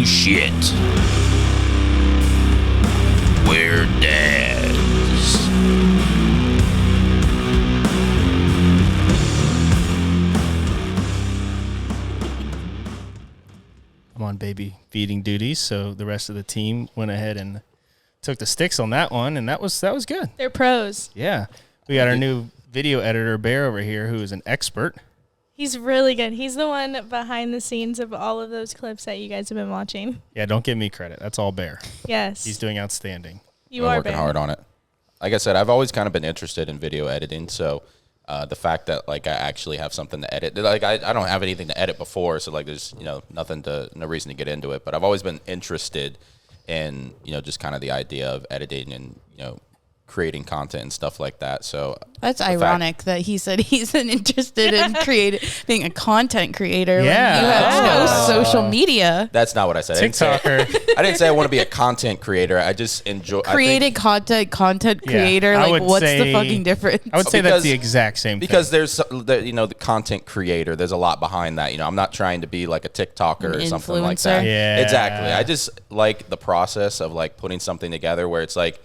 Oh shit. We're dads. I'm on baby feeding duties, so the rest of the team went ahead and took the sticks on that one, and that was good. They're pros. Yeah. We got our new video editor, Bear, over here, who is an expert. He's really good. He's the one behind the scenes of all of those clips that you guys have been watching. Yeah, don't give me credit. That's all Bear. Yes. He's doing outstanding. You are working Bear. hard on it. Like I said, I've always kind of been interested in video editing, so the fact that like I actually have something to edit, like I don't have anything to edit before, so like there's no reason to get into it. But I've always been interested in just kind of the idea of editing and creating content and stuff like that. So that's ironic that he said he's interested in being a content creator. Yeah, when you have no social media. That's not what I said. TikToker. I didn't say I want to be a content creator. I just enjoy content creator. Like, what's the fucking difference? I would say that's the exact same thing. Because there's the content creator. There's a lot behind that. I'm not trying to be like a TikToker or something like that. Yeah, exactly. I just like the process of like putting something together where it's like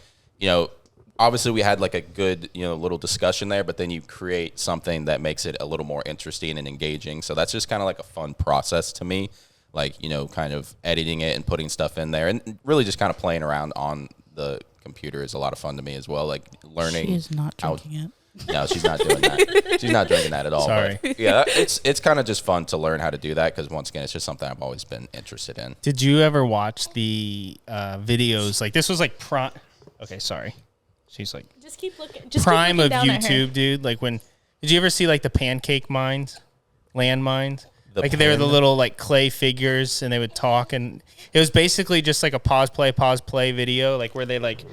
obviously we had like a good little discussion there, but then you create something that makes it a little more interesting and engaging. So that's just kind of like a fun process to me, like kind of editing it and putting stuff in there, and really just kind of playing around on the computer is a lot of fun to me as well, like learning. She is not drinking it. No, she's not doing that. She's not drinking that at all. Sorry. But yeah, it's kind of just fun to learn how to do that, because once again, it's just something I've always been interested in. Did you ever watch the videos? Like, this was like prime. Okay, sorry. She's like, just keep looking. Prime of down at her. YouTube, dude. Like, did you ever see like the pancake mines, landmines? Like, they were the little like clay figures, and they would talk, and it was basically just like a pause play video, like where they like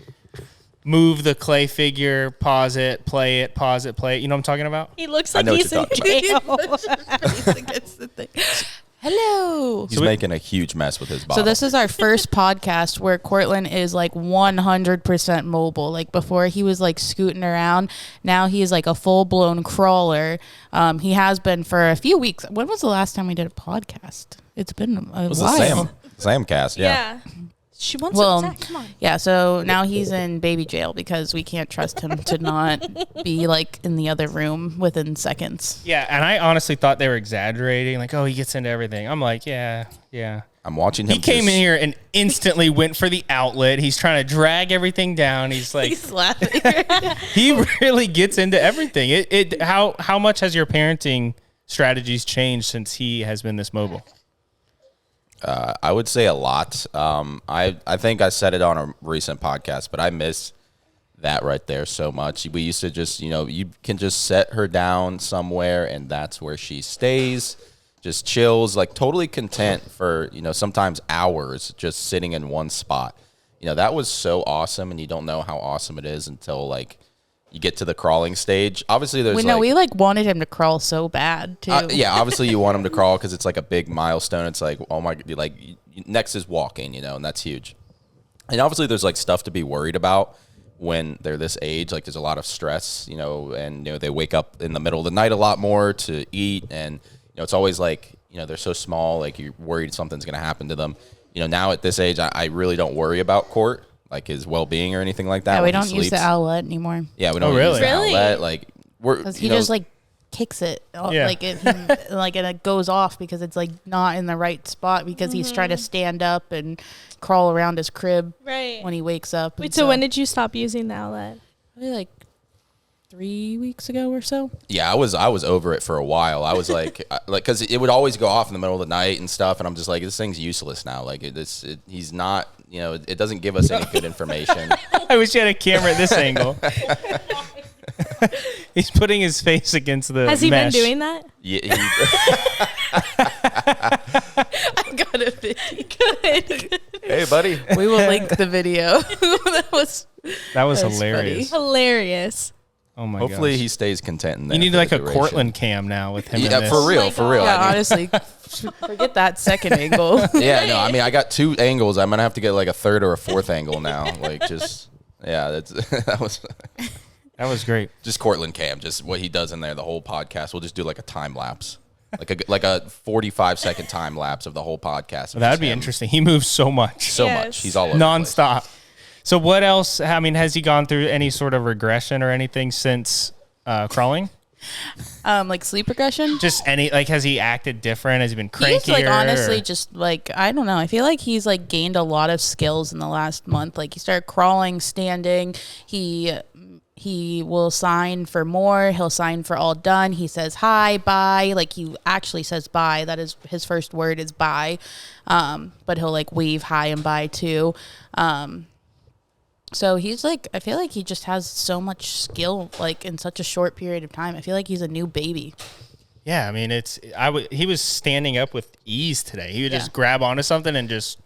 move the clay figure, pause it, play it, pause it, play it. You know what I'm talking about? He looks like he's in jail. Hello. He's making a huge mess with his bottle. So this is our first podcast where Cortland is like 100% mobile. Like, before he was like scooting around. Now he's like a full-blown crawler. He has been for a few weeks. When was the last time we did a podcast? It's been a while. Samcast, yeah. She wants Zach, come on. Yeah, so now he's in baby jail because we can't trust him to not be like in the other room within seconds. Yeah, and I honestly thought they were exaggerating. Like, oh, he gets into everything. I'm like, yeah. I'm watching him. He came in here and instantly went for the outlet. He's trying to drag everything down. He's like, he's laughing. He really gets into everything. How much has your parenting strategies changed since he has been this mobile? I would say a lot. I think I said it on a recent podcast, but I miss that right there so much. We used to just, you can just set her down somewhere, and that's where she stays, just chills, like totally content for, sometimes hours just sitting in one spot. That was so awesome, and you don't know how awesome it is until like you get to the crawling stage. Obviously, there's we wanted him to crawl so bad too. Yeah, obviously you want him to crawl because it's like a big milestone. It's like, oh my, like next is walking, and that's huge. And obviously there's like stuff to be worried about when they're this age. Like, there's a lot of stress, and they wake up in the middle of the night a lot more to eat, and it's always like they're so small, like you're worried something's gonna happen to them. Now at this age, I really don't worry about Court, like his well-being or anything like that. Yeah, we don't use the outlet anymore. Yeah, we don't use the outlet. Like, because he just like kicks it, like and it goes off because it's like not in the right spot because he's trying to stand up and crawl around his crib when he wakes up. Wait, so when did you stop using the outlet? Maybe like 3 weeks ago or so. Yeah, I was over it for a while. I was like, because it would always go off in the middle of the night and stuff, and I'm just like, this thing's useless now. Like, he's not, it doesn't give us any good information. I wish you had a camera at this angle. He's putting his face against the Has he mesh. been doing that? Yeah. I got a video. Good. Hey, buddy. We will link the video. that was hilarious. Hilarious. Oh my god. Hopefully he stays content in there. You need like a Cortland cam now with him. Yeah, in this. for real. Yeah, honestly, forget that second angle. Yeah, no, I mean, I got 2 angles. I'm gonna have to get like a third or a fourth angle now. Like, just that was great. Just Cortland cam, just what he does in there the whole podcast. We'll just do like a time lapse. like a 45-second time lapse of the whole podcast. That'd be interesting. He moves so much. So Yes. much. He's all over the place. Nonstop. So what else? I mean, has he gone through any sort of regression or anything since crawling? Like sleep regression. Just any, like, has he acted different? Has he been crankier? He's like honestly or- just like, I don't know. I feel like he's like gained a lot of skills in the last month. Like he started crawling, standing. He will sign for more. He'll sign for all done. He says hi, bye. Like he actually says bye. That is his first word is bye. But he'll like wave hi and bye too. So he's like, I feel like he just has so much skill like in such a short period of time. I feel like he's a new baby. Yeah, I mean, he was standing up with ease today. He would just grab onto something and just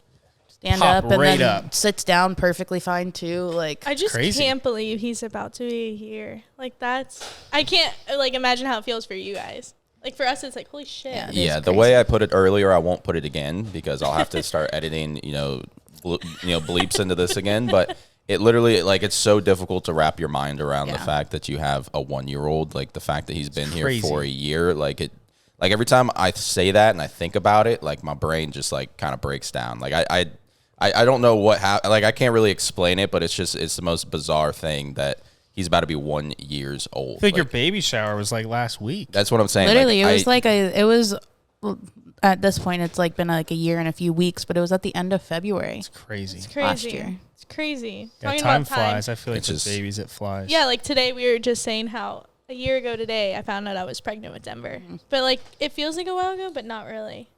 Stand pop up and right then up. sits down perfectly fine too. Like I just Crazy. can't believe he's about to be here. Like I can't like imagine how it feels for you guys. Like for us, it's like holy shit. Yeah. Yeah, It's the crazy. way I put it earlier, I won't put it again because I'll have to start editing, bleeps into this again. But it literally, like, it's so difficult to wrap your mind around the Yeah. fact that you have a 1-year-old. Like the fact that he's been here crazy. for a year, like every time I say that and I think about it, like my brain just like kind of breaks down. Like I don't know what happened. Like I can't really explain it, but it's the most bizarre thing that he's about to be 1 year old. I think your baby shower was like last week. That's what I'm saying. literally, it was at this point, it's like been like a year and a few weeks, but it was at the end of February. It's crazy. It's crazy. Last year. It's crazy. Yeah, Talking time about time. flies. I feel like It's with just- babies, it flies. Yeah, like today we were just saying how a year ago today I found out I was pregnant with Denver. But like it feels like a while ago, but not really.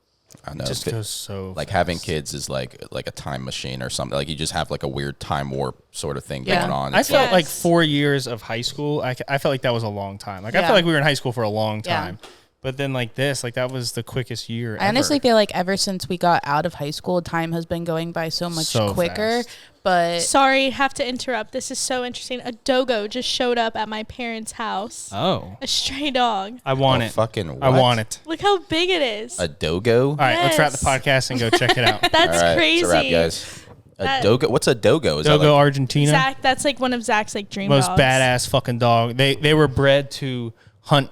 I know. It just goes so Like fast. having kids is like a time machine or something. Like you just have like a weird time warp sort of thing Yeah. going on. I It's felt Yes. like 4 years of high school. I felt like that was a long time. Like I Yeah. felt like we were in high school for a long Yeah. time. But then like this, like that was the quickest year I honestly ever. feel like ever since we got out of high school, time has been going by so much So quicker. fast. But Sorry, have to interrupt. This is so interesting. A dogo just showed up at my parents' house. Oh, A stray dog. I want Oh, it. fucking what? I want it. Look how big it is. A dogo? All right, let's wrap the Yes. podcast and go check it out. That's All right, crazy. It's a wrap, guys. A That- dogo? What's a dogo? Is that Dogo, like, Argentina. Zach, that's like one of Zach's like dream Most dogs. badass fucking dog. They were bred to hunt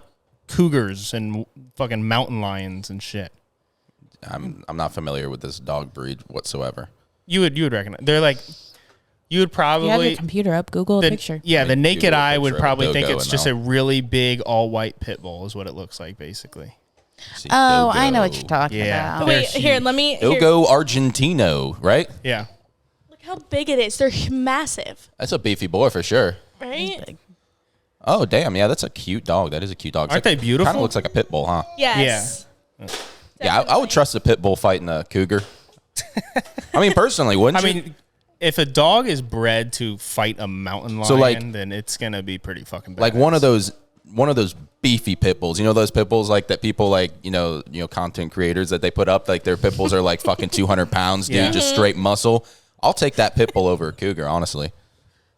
cougars and fucking mountain lions and shit. I'm not familiar with this dog breed whatsoever. You would recognize. They're like you would if you have your probably computer up, Google a the, picture. yeah, the Like, naked Google a eye picture would of a probably think dogo it's and just all. a really big all white pit bull is what it looks like basically. See, Oh, I know dogo. what you're talking Yeah. about. They're Wait, here, huge. let me. Here, Dogo Argentino, right? Yeah. look how big it is. They're massive, That's a beefy boy for sure. right? Big. Oh, damn. Yeah, that's a cute dog. That is a cute dog. Aren't they beautiful? Kind of looks like a pit bull, huh? Yes. Yeah, I would trust a pit bull fighting a cougar. I mean, personally, wouldn't I you? mean, if a dog is bred to fight a mountain lion, So, like- then it's gonna be pretty fucking bad. Like one of those beefy pit bulls. You know those pit bulls like that people like, content creators that they put up, like their pit bulls are like fucking 200 pounds, dude, Yeah. just straight muscle. I'll take that pit bull over a cougar, honestly.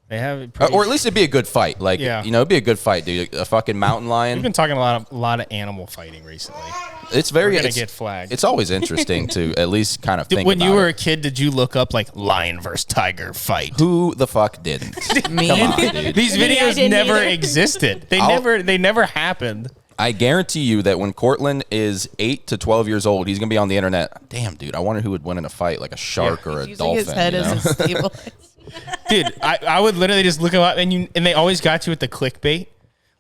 They have it pretty, Or at least it'd be a good fight. Like, Yeah. it'd be a good fight, dude. A fucking mountain We've lion. been talking a lot of animal fighting recently. It's very, We're gonna it's, get flagged. it's always interesting to at least kind of think When you about were it. a kid, did you look up like lion versus tiger fight? Who the fuck didn't? Me? Come on, dude. These Me, I videos didn't never either. existed. They I'll- never happened. I guarantee you that when Cortland is 8 to 12 years old, he's gonna be on the internet. Damn, dude, I wonder who would win in a fight, like a shark or a Using dolphin. his head you know? as a stable. Dude, I would literally just look them up and they always got you with the clickbait.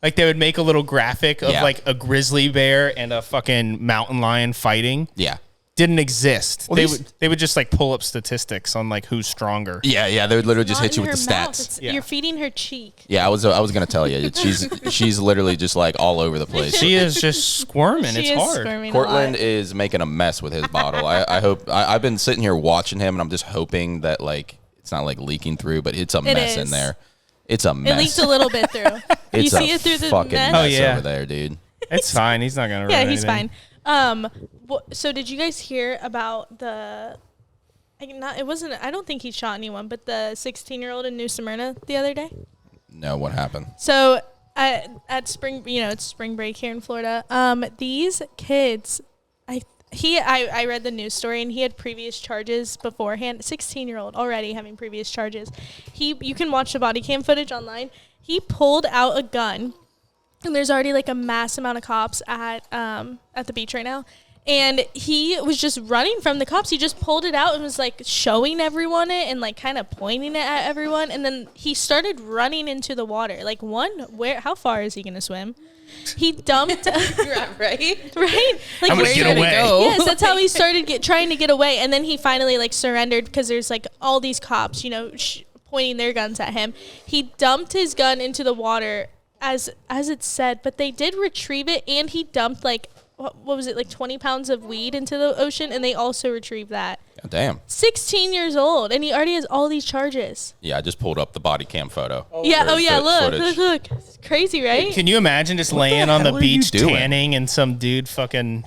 Like they would make a little graphic of Yeah. like a grizzly bear and a fucking mountain lion fighting. Yeah. Didn't exist. Well, They would just like pull up statistics on like who's stronger. Yeah, they would literally just Not hit you in with the her mouth. stats. It's- Yeah. You're feeding her cheek. Yeah, I was gonna tell you, she's literally just like all over the place. She is just squirming. She It's is hard. squirming a Cortland lot. is making a mess with his bottle. I hope I've been sitting here watching him, and I'm just hoping that like it's not like leaking through, but it's a mess in is. there. It's a It mess. leaked a little bit through. you It's see a it through the fucking net? mess Oh, yeah. over there, dude. It's fine. He's not gonna. Yeah, ruin he's anything. fine. So did you guys hear about the? It wasn't. I don't think he shot anyone, but the 16-year-old in New Smyrna the other day. No, what happened? So at spring, it's spring break here in Florida. These kids, I read the news story and he had previous charges beforehand. 16-year-old already having previous charges. You can watch the body cam footage online. He pulled out a gun and there's already like a mass amount of cops at the beach right now. And he was just running from the cops. He just pulled it out and was like showing everyone it and like kind of pointing it at everyone. And then he started running into the water. Like how far is he going to swim? He dumped. right? Right? Like, I'm going to get away. Yes, that's how he started trying to get away. And then he finally like surrendered because there's like all these cops, pointing their guns at him. He dumped his gun into the water as it said, but they did retrieve it, and he dumped like, what was it, like 20 pounds of weed into the ocean, and they also retrieved that. Oh, damn. 16 years old, and he already has all these charges. Yeah, I just pulled up the body cam photo. Look. It's crazy, right? Can you imagine just laying on the hell are you beach doing? tanning and some dude fucking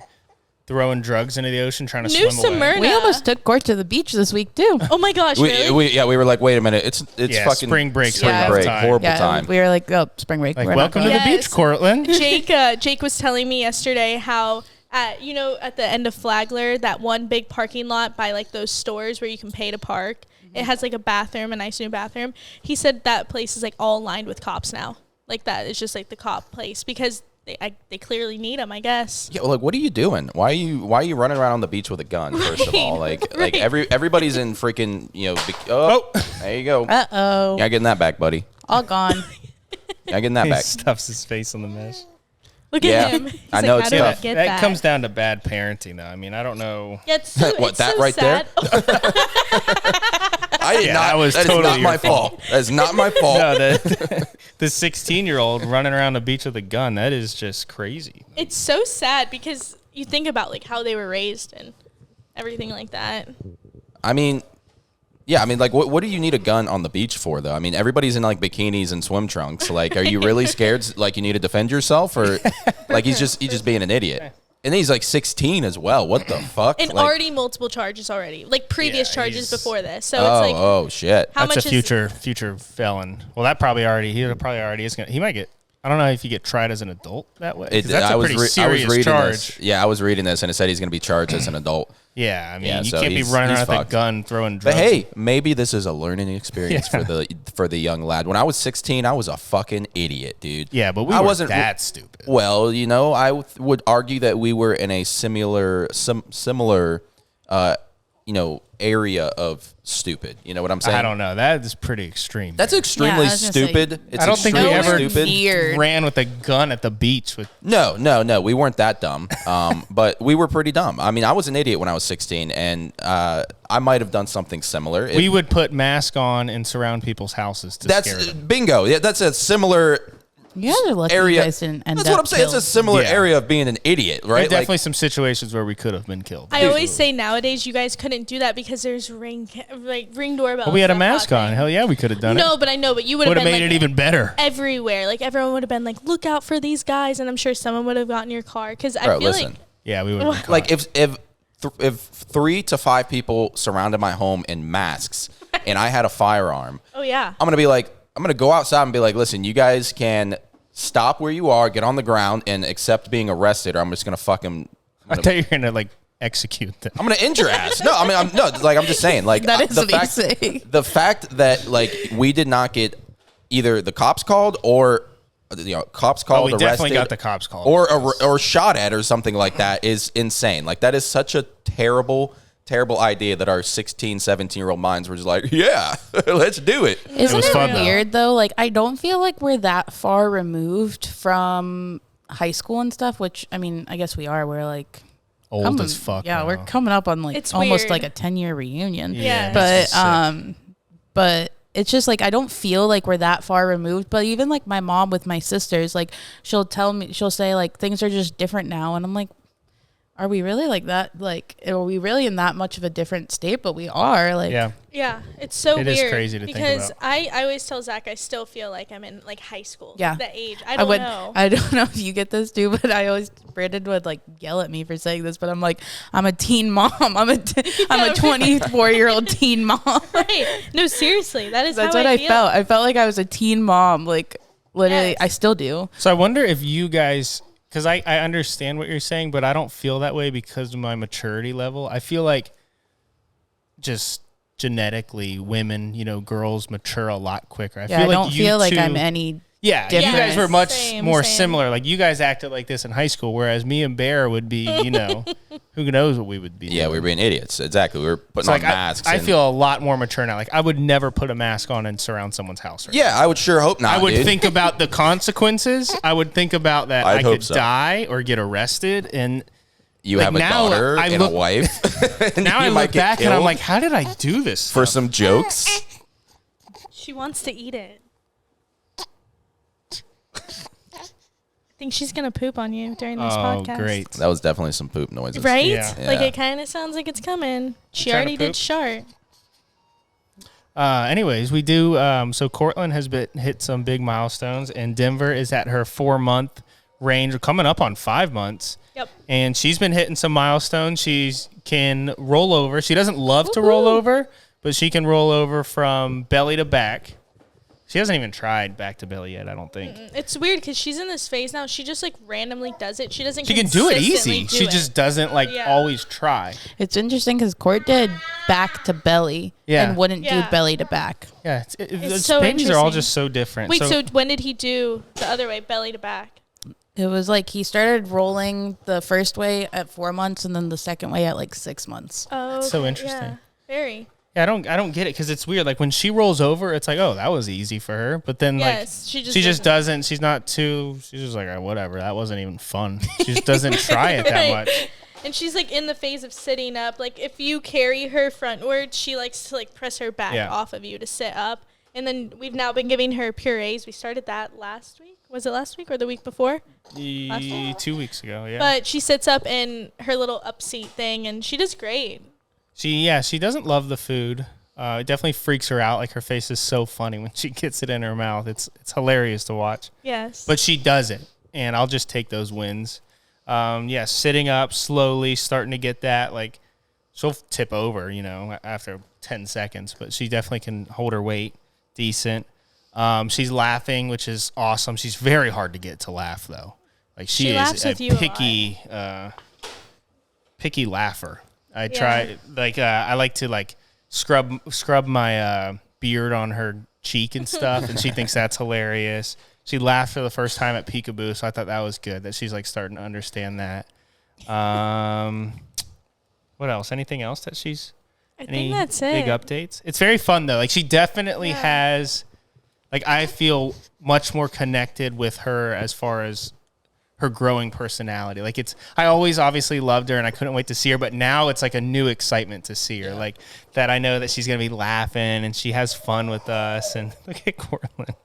throwing drugs into the ocean trying to New swim away? Smyrna. We almost took Court to the beach this week too. Oh my gosh, really? We were like, wait a minute, it's Yeah, fucking spring break's spring a rough break, time. horrible Yeah, time. we were like, oh, spring break. Like, we're not welcome to going. the beach, Yes. Cortland. Jake was telling me yesterday how at the end of Flagler, that one big parking lot by like those stores where you can pay to park, it has like a bathroom, a nice new bathroom. He said that place is like all lined with cops now. Like that is just like the cop place because they clearly need them, I guess. Yeah, well, like, what are you doing? Why are you running around on the beach with a gun? First of all, like everybody's in freaking there you go. Uh-oh. Yeah, getting that back, buddy. All gone. Yeah, getting that He back. stuffs his face on the mesh. Look Yeah. at him. He's I know like, it's how do I tough. get That that comes down to bad parenting, though. I mean, I don't know. Yeah, it's so, What, it's that so right there? sad. I did Yeah, not. that was that is totally not your my fault. That is not my fault. No, the 16-year-old running around the beach with a gun, that is just crazy. It's so sad because you think about like how they were raised and everything like that. I mean, yeah, I mean, like, what do you need a gun on the beach for, though? I mean, everybody's in like bikinis and swim trunks. Like, are you really scared? Like, you need to defend yourself, or like he's just being an idiot? And then he's like 16 as well. What the fuck? And like, already multiple charges already, like previous Yeah, charges he's- before this. So it's like, oh shit. how That's much a future felon. Well, that probably already is gonna. He might get. I don't know if you get tried as an adult that way. 'Cause that's a pretty serious reading charge. this. Yeah, I was reading this, and it said he's going to be charged as an adult. Yeah, I mean, Yeah, you so can't be he's- running he's around with a fucked. gun throwing But drugs. hey, maybe this is a learning experience Yeah. for the young lad. When I was 16, I was a fucking idiot, dude. Yeah, but we I weren't wasn't that stupid. Well, I would argue that we were in a similar area of stupid. You know what I'm saying? I don't know. That is pretty extreme. That's man. extremely Yeah, I was gonna say, stupid. It's I don't think we extremely ever stupid. Weird. ran with a gun at the beach with. No, we weren't that dumb. But we were pretty dumb. I mean, I was an idiot when I was 16, and I might have done something similar. We would put masks on and surround people's houses to scare That's them. bingo. Yeah, that's a similar You guys are lucky area. you guys didn't end That's up what I'm saying. It's a killed. similar Yeah. area of being an idiot, There are right? definitely some situations where we could have been killed. I always say nowadays you guys couldn't do that because there's ring doorbells. But we had a that mask hot on. thing. Hell yeah, we could have done No, it. but I know, but you would have Would have been made like it even better. everywhere. Like everyone would have been like, look out for these guys, and I'm sure someone would have gotten your car because I Bro, feel listen. like Yeah, we would have been Like caught. if 3 to 5 people surrounded my home in masks and I had a firearm, oh yeah, I'm gonna go outside and be like, listen, you guys can stop where you are, get on the ground, and accept being arrested, or I'm just gonna fucking. I thought you were gonna like execute them. I'm gonna end your ass. No, I mean, I'm just saying, like, That is the what fact, he's saying. the fact that like we did not get either the cops called or cops called, we definitely arrested, got the cops called. or shot at or something like that is insane. Like that is such a terrible idea that our 16, 17-year-old minds were just like, yeah, let's do it. Isn't was it fun, though. weird though? Like I don't feel like we're that far removed from high school and stuff. Which I mean, I guess we are. We're like Old coming- as fuck. Yeah, now. we're coming up on like It's almost weird. like a 10-year reunion. Yeah. it's But sick. but it's just like I don't feel like we're that far removed. But even like my mom with my sisters, like she'll say like things are just different now, and I'm like, are we really like that? Like, are we really in that much of a different state? But we are. Like, yeah. yeah, it's so It weird. is crazy to think because about. I always tell Zach I still feel like I'm in like high school. Yeah. The age I don't know. I don't know if you get this too, but Brandon would like yell at me for saying this, but I'm like, I'm a teen mom. I'm a 24-year-old teen mom. Right? No, seriously, that is That's how what I I feel. felt. I felt like I was a teen mom. Like literally, Yes. I still do. So I wonder if you guys, because I understand what you're saying, but I don't feel that way because of my maturity level. I feel like just genetically, women, girls mature a lot quicker. I Yeah, feel I like don't you feel like two- I'm any Yeah, you different. guys were much Same. more similar. Like you guys acted like this in high school, whereas me and Bear would be, who knows what we would be. Yeah, doing. we were being idiots. Exactly. We were putting So, on like, masks. I and- feel a lot more mature now. Like I would never put a mask on and surround someone's house. Right Yeah, I would sure hope not. I would dude. think about the consequences. I would think about that I'd I hope could so. die or get arrested. And you like, have a now daughter I and look- a wife. and now you I might look get back and I'm killed like, how did I do this for stuff? some jokes. She wants to eat it. I think she's gonna poop on you during this podcast. Great. That was definitely some poop noises. Right? Yeah. Like Yeah. it kind of sounds like it's coming. She Trying to already did poop? shart. Anyways, we do. So Cortland has hit some big milestones, and Denver is at her 4-month range, coming up on 5 months. Yep. And she's been hitting some milestones. She can roll over. She doesn't love to roll over, but she can roll over from belly to back. She hasn't even tried back to belly yet, I don't think. It's weird because she's in this phase now. She just like randomly does it. She doesn't. She can do it consistently easy. do She it. just doesn't Yeah. always try. It's interesting because Court did back to belly Yeah. and wouldn't Yeah. do belly to back. Yeah, It's so babies are all interesting. just so different. Wait, so when did he do the other way, belly to back? It was like he started rolling the first way at 4 months and then the second way at like 6 months. Oh, so okay, interesting. Yeah, very. yeah, I don't get it because it's weird. Like when she rolls over, it's like, oh, that was easy for her. But then Yes, like she just doesn't. She's not too. She's just like, oh, whatever. That wasn't even fun. She just doesn't try it that Right. much. And she's like in the phase of sitting up. Like if you carry her frontward, she likes to like press her back Yeah. off of you to sit up. And then we've now been giving her purees. We started that last week. Was it last week or the week before? 2 weeks ago, yeah. But she sits up in her little up seat thing, and she does great. She doesn't love the food. It definitely freaks her out. Like her face is so funny when she gets it in her mouth. It's hilarious to watch. Yes. But she does it, and I'll just take those wins. Sitting up slowly, starting to get that. Like she'll tip over, after 10 seconds, but she definitely can hold her weight decent. She's laughing, which is awesome. She's very hard to get to laugh though. Like she laughs is a with you a lot. picky laugher. I try I like to like scrub my beard on her cheek and stuff, and she thinks that's hilarious. She laughed for the first time at Peekaboo, so I thought that was good that she's like starting to understand that. What else? Anything else that she's I any think that's big it. updates? It's very fun though. Like she definitely has like I feel much more connected with her as far as her growing personality. Like I always obviously loved her and I couldn't wait to see her, but now it's like a new excitement to see her. Like that I know that she's going to be laughing and she has fun with us. And look at Cortland.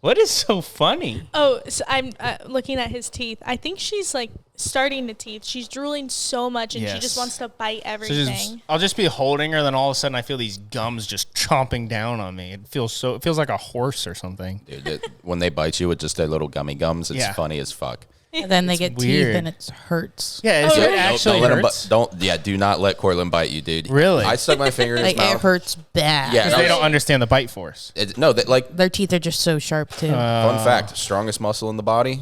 What is so funny? Oh, so I'm looking at his teeth. I think she's like starting to teeth. She's drooling so much, and she Yes. just wants to bite So everything. I'll just be holding her, then all of a sudden I feel these gums just chomping down on me. It feels like a horse or something. Dude, when they bite you with just their little gummy gums, it's Yeah. funny as fuck. And then they get weird. teeth and it hurts. Yeah, Oh, it really? actually don't let hurts. him do not let Cortland bite you, dude. Really? I stuck my finger in his Like it mouth. hurts bad. Yeah, Because they don't understand the bite force. Like Their teeth are just so sharp too. fun fact, strongest muscle in the body.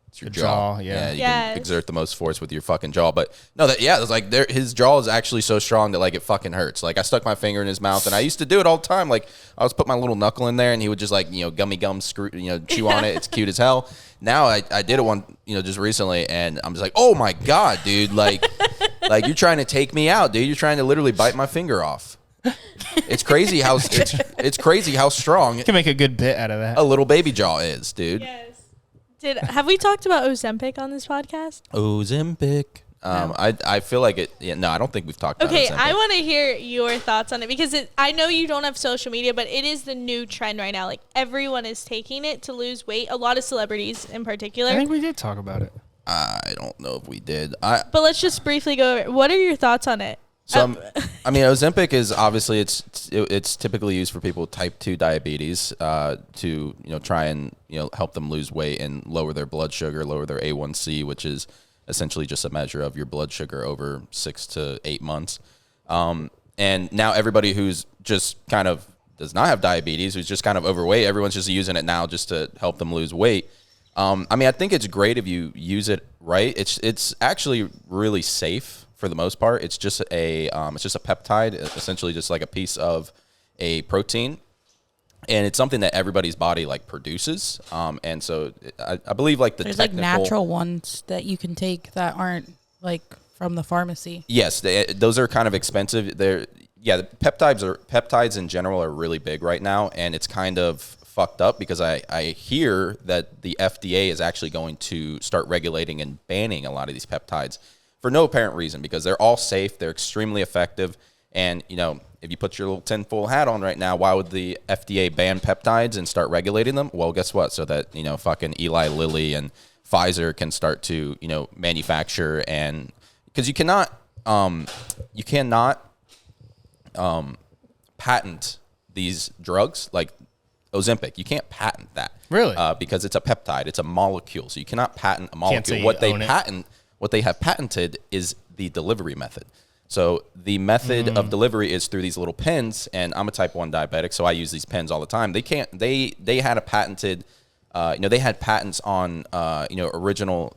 It's your The jaw, yeah. you Yes. can exert the most force with your fucking jaw. But no, it's like his jaw is actually so strong that like it fucking hurts. Like I stuck my finger in his mouth, and I used to do it all the time. Like I was put my little knuckle in there, and he would just like gummy gum chew on it. It's cute as hell. Now I did it one just recently, and I'm just like, oh my god, dude, like you're trying to take me out, dude. You're trying to literally bite my finger off. It's crazy how it's crazy how strong You can make a good bit out of that. a little baby jaw is, dude. Yes. Have we talked about Ozempic on this podcast? Ozempic. I feel like it. Yeah, no, I don't think we've talked about Okay, Ozempic. I want to hear your thoughts on it because I know you don't have social media, but it is the new trend right now. Like everyone is taking it to lose weight. A lot of celebrities in particular. I think we did talk about it. I don't know if we did. But let's just briefly go over it. What are your thoughts on it? Ozempic is obviously it's typically used for people with type 2 diabetes to try and help them lose weight and lower their blood sugar, lower their A1C, which is essentially just a measure of your blood sugar over 6 to 8 months. And now everybody who's just kind of does not have diabetes, who's just kind of overweight, everyone's just using it now just to help them lose weight. I think it's great if you use it right. It's actually really safe for the most part. It's just a peptide, essentially just like a piece of a protein. and it's something that everybody's body like produces. And so I believe like the There's technical, like natural ones that you can take that aren't like from the pharmacy. Yes, those are kind of expensive. The peptides in general are really big right now, and it's kind of fucked up because I hear that the FDA is actually going to start regulating and banning a lot of these peptides for no apparent reason, because they're all safe, they're extremely effective, and if you put your little tinfoil hat on right now, why would the FDA ban peptides and start regulating them? Well, guess what? So that fucking Eli Lilly and Pfizer can start to manufacture, and because you cannot patent these drugs like Ozempic. You can't patent that. Really? Because it's a peptide. It's a molecule. So you cannot patent a molecule. say What you own it. what they have patented is the delivery method. So the method of delivery is through these little pens, and I'm a type 1 diabetic, so I use these pens all the time. They had a patented, they had patents on, the original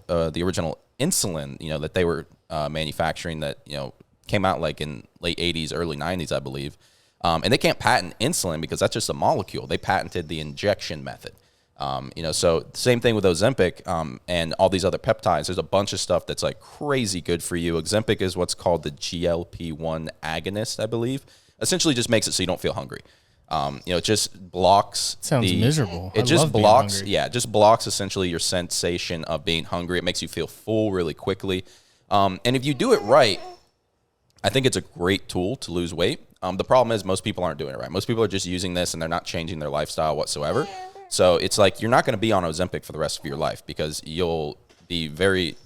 insulin, that they were manufacturing that, came out like in late 80s, early 90s, I believe. And they can't patent insulin because that's just a molecule. They patented the injection method. So same thing with Ozempic and all these other peptides. There's a bunch of stuff that's like crazy good for you. Ozempic is what's called the GLP-1 agonist, I believe. Essentially just makes it so you don't feel hungry. It just blocks. Sounds miserable. It just blocks. Yeah, it just blocks essentially your sensation of being hungry. It makes you feel full really quickly. And if you do it right, I think it's a great tool to lose weight. The problem is most people aren't doing it right. Most people are just using this and they're not changing their lifestyle whatsoever. So it's like you're not going to be on Ozempic for the rest of your life because you'll be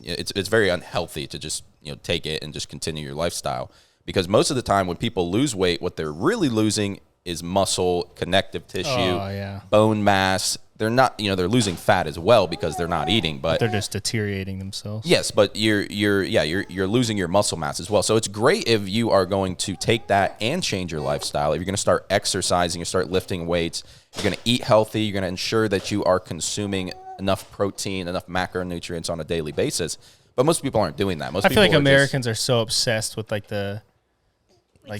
it's very unhealthy to just take it and just continue your lifestyle. Because most of the time when people lose weight, what they're really losing is muscle, connective tissue, bone mass. They're not, they're losing fat as well because they're not eating, but they're just deteriorating themselves. Yes, but you're losing your muscle mass as well. So it's great if you are going to take that and change your lifestyle. If you're going to start exercising, you start lifting weights, you're going to eat healthy, you're going to ensure that you are consuming enough protein, enough macronutrients on a daily basis. But most people aren't doing that. I feel like Americans are so obsessed with like the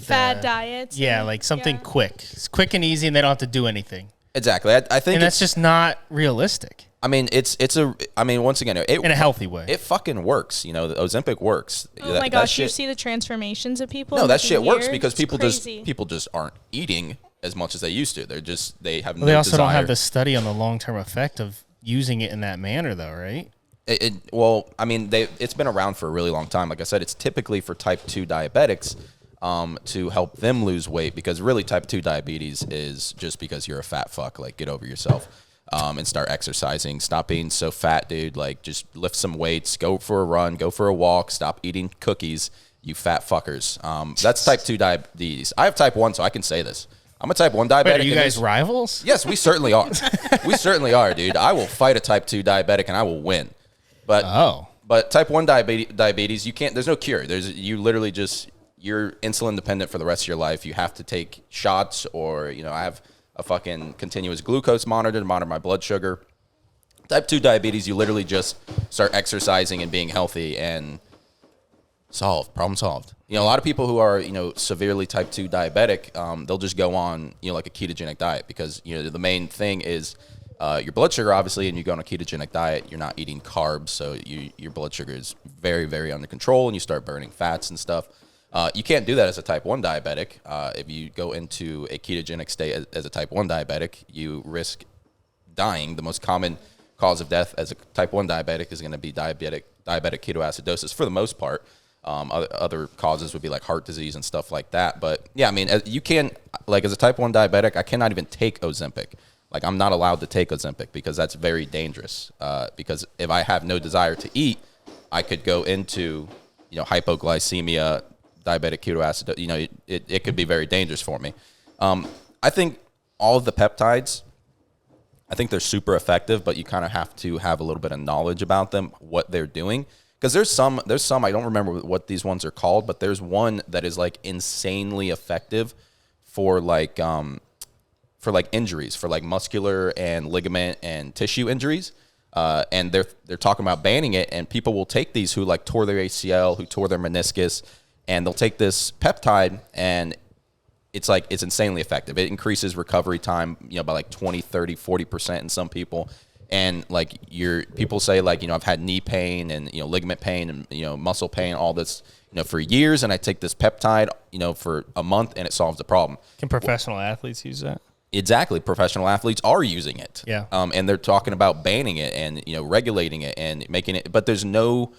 fad diets. Yeah, like something quick. It's quick and easy, and they don't have to do anything. Exactly. I think and that's just not realistic. I mean, once again, in a healthy way. It fucking works. The Ozempic works. Oh my gosh, you see the transformations of people? No, that shit works because people just aren't eating as much as they used to. They have no They also desire. don't have the study on the long-term effect of using it in that manner though, right? It's been around for a really long time. Like I said, it's typically for type 2 diabetics. To help them lose weight, because really type 2 diabetes is just because you're a fat fuck. Like, get over yourself and start exercising. Stop being so fat, dude. Like, just lift some weights, go for a run, go for a walk, stop eating cookies, you fat fuckers. That's type 2 diabetes. I have type 1, so I can say this. I'm a type 1 diabetic. Wait, are you guys rivals? Yes, we certainly are. We certainly are, dude. I will fight a type 2 diabetic and I will win. But type 1 diabetes, you can't, there's no cure. You're insulin dependent for the rest of your life. You have to take shots or, I have a fucking continuous glucose monitor to monitor my blood sugar. Type 2 diabetes, you literally just start exercising and being healthy and problem solved. A lot of people who are, severely type 2 diabetic, they'll just go on, like a ketogenic diet because, the main thing is your blood sugar, obviously, and you go on a ketogenic diet, you're not eating carbs. So your blood sugar is very, very under control and you start burning fats and stuff. You can't do that as a type 1 diabetic. If you go into a ketogenic state as a type 1 diabetic, you risk dying. The most common cause of death as a type 1 diabetic is going to be diabetic ketoacidosis for the most part. Other causes would be like heart disease and stuff like that. But yeah, you can, like as a type 1 diabetic, I cannot even take Ozempic. Like I'm not allowed to take Ozempic because that's very dangerous. Because if I have no desire to eat, I could go into, hypoglycemia, diabetic ketoacidosis, it could be very dangerous for me. I think all of the peptides, I think they're super effective, but you kind of have to have a little bit of knowledge about them, what they're doing. Because there's some, I don't remember what these ones are called, but there's one that is like insanely effective for like injuries, for like muscular and ligament and tissue injuries. And they're talking about banning it, and people will take these who like tore their ACL, who tore their meniscus, and they'll take this peptide, and it's like it's insanely effective. It increases recovery time, by like 20, 30, 40% in some people. And like people say like, I've had knee pain and, ligament pain and, muscle pain, all this, for years. And I take this peptide, for a month and it solves the problem. Can professional athletes use that? Exactly. Professional athletes are using it. Yeah. And they're talking about banning it and, regulating it and making it, but there's no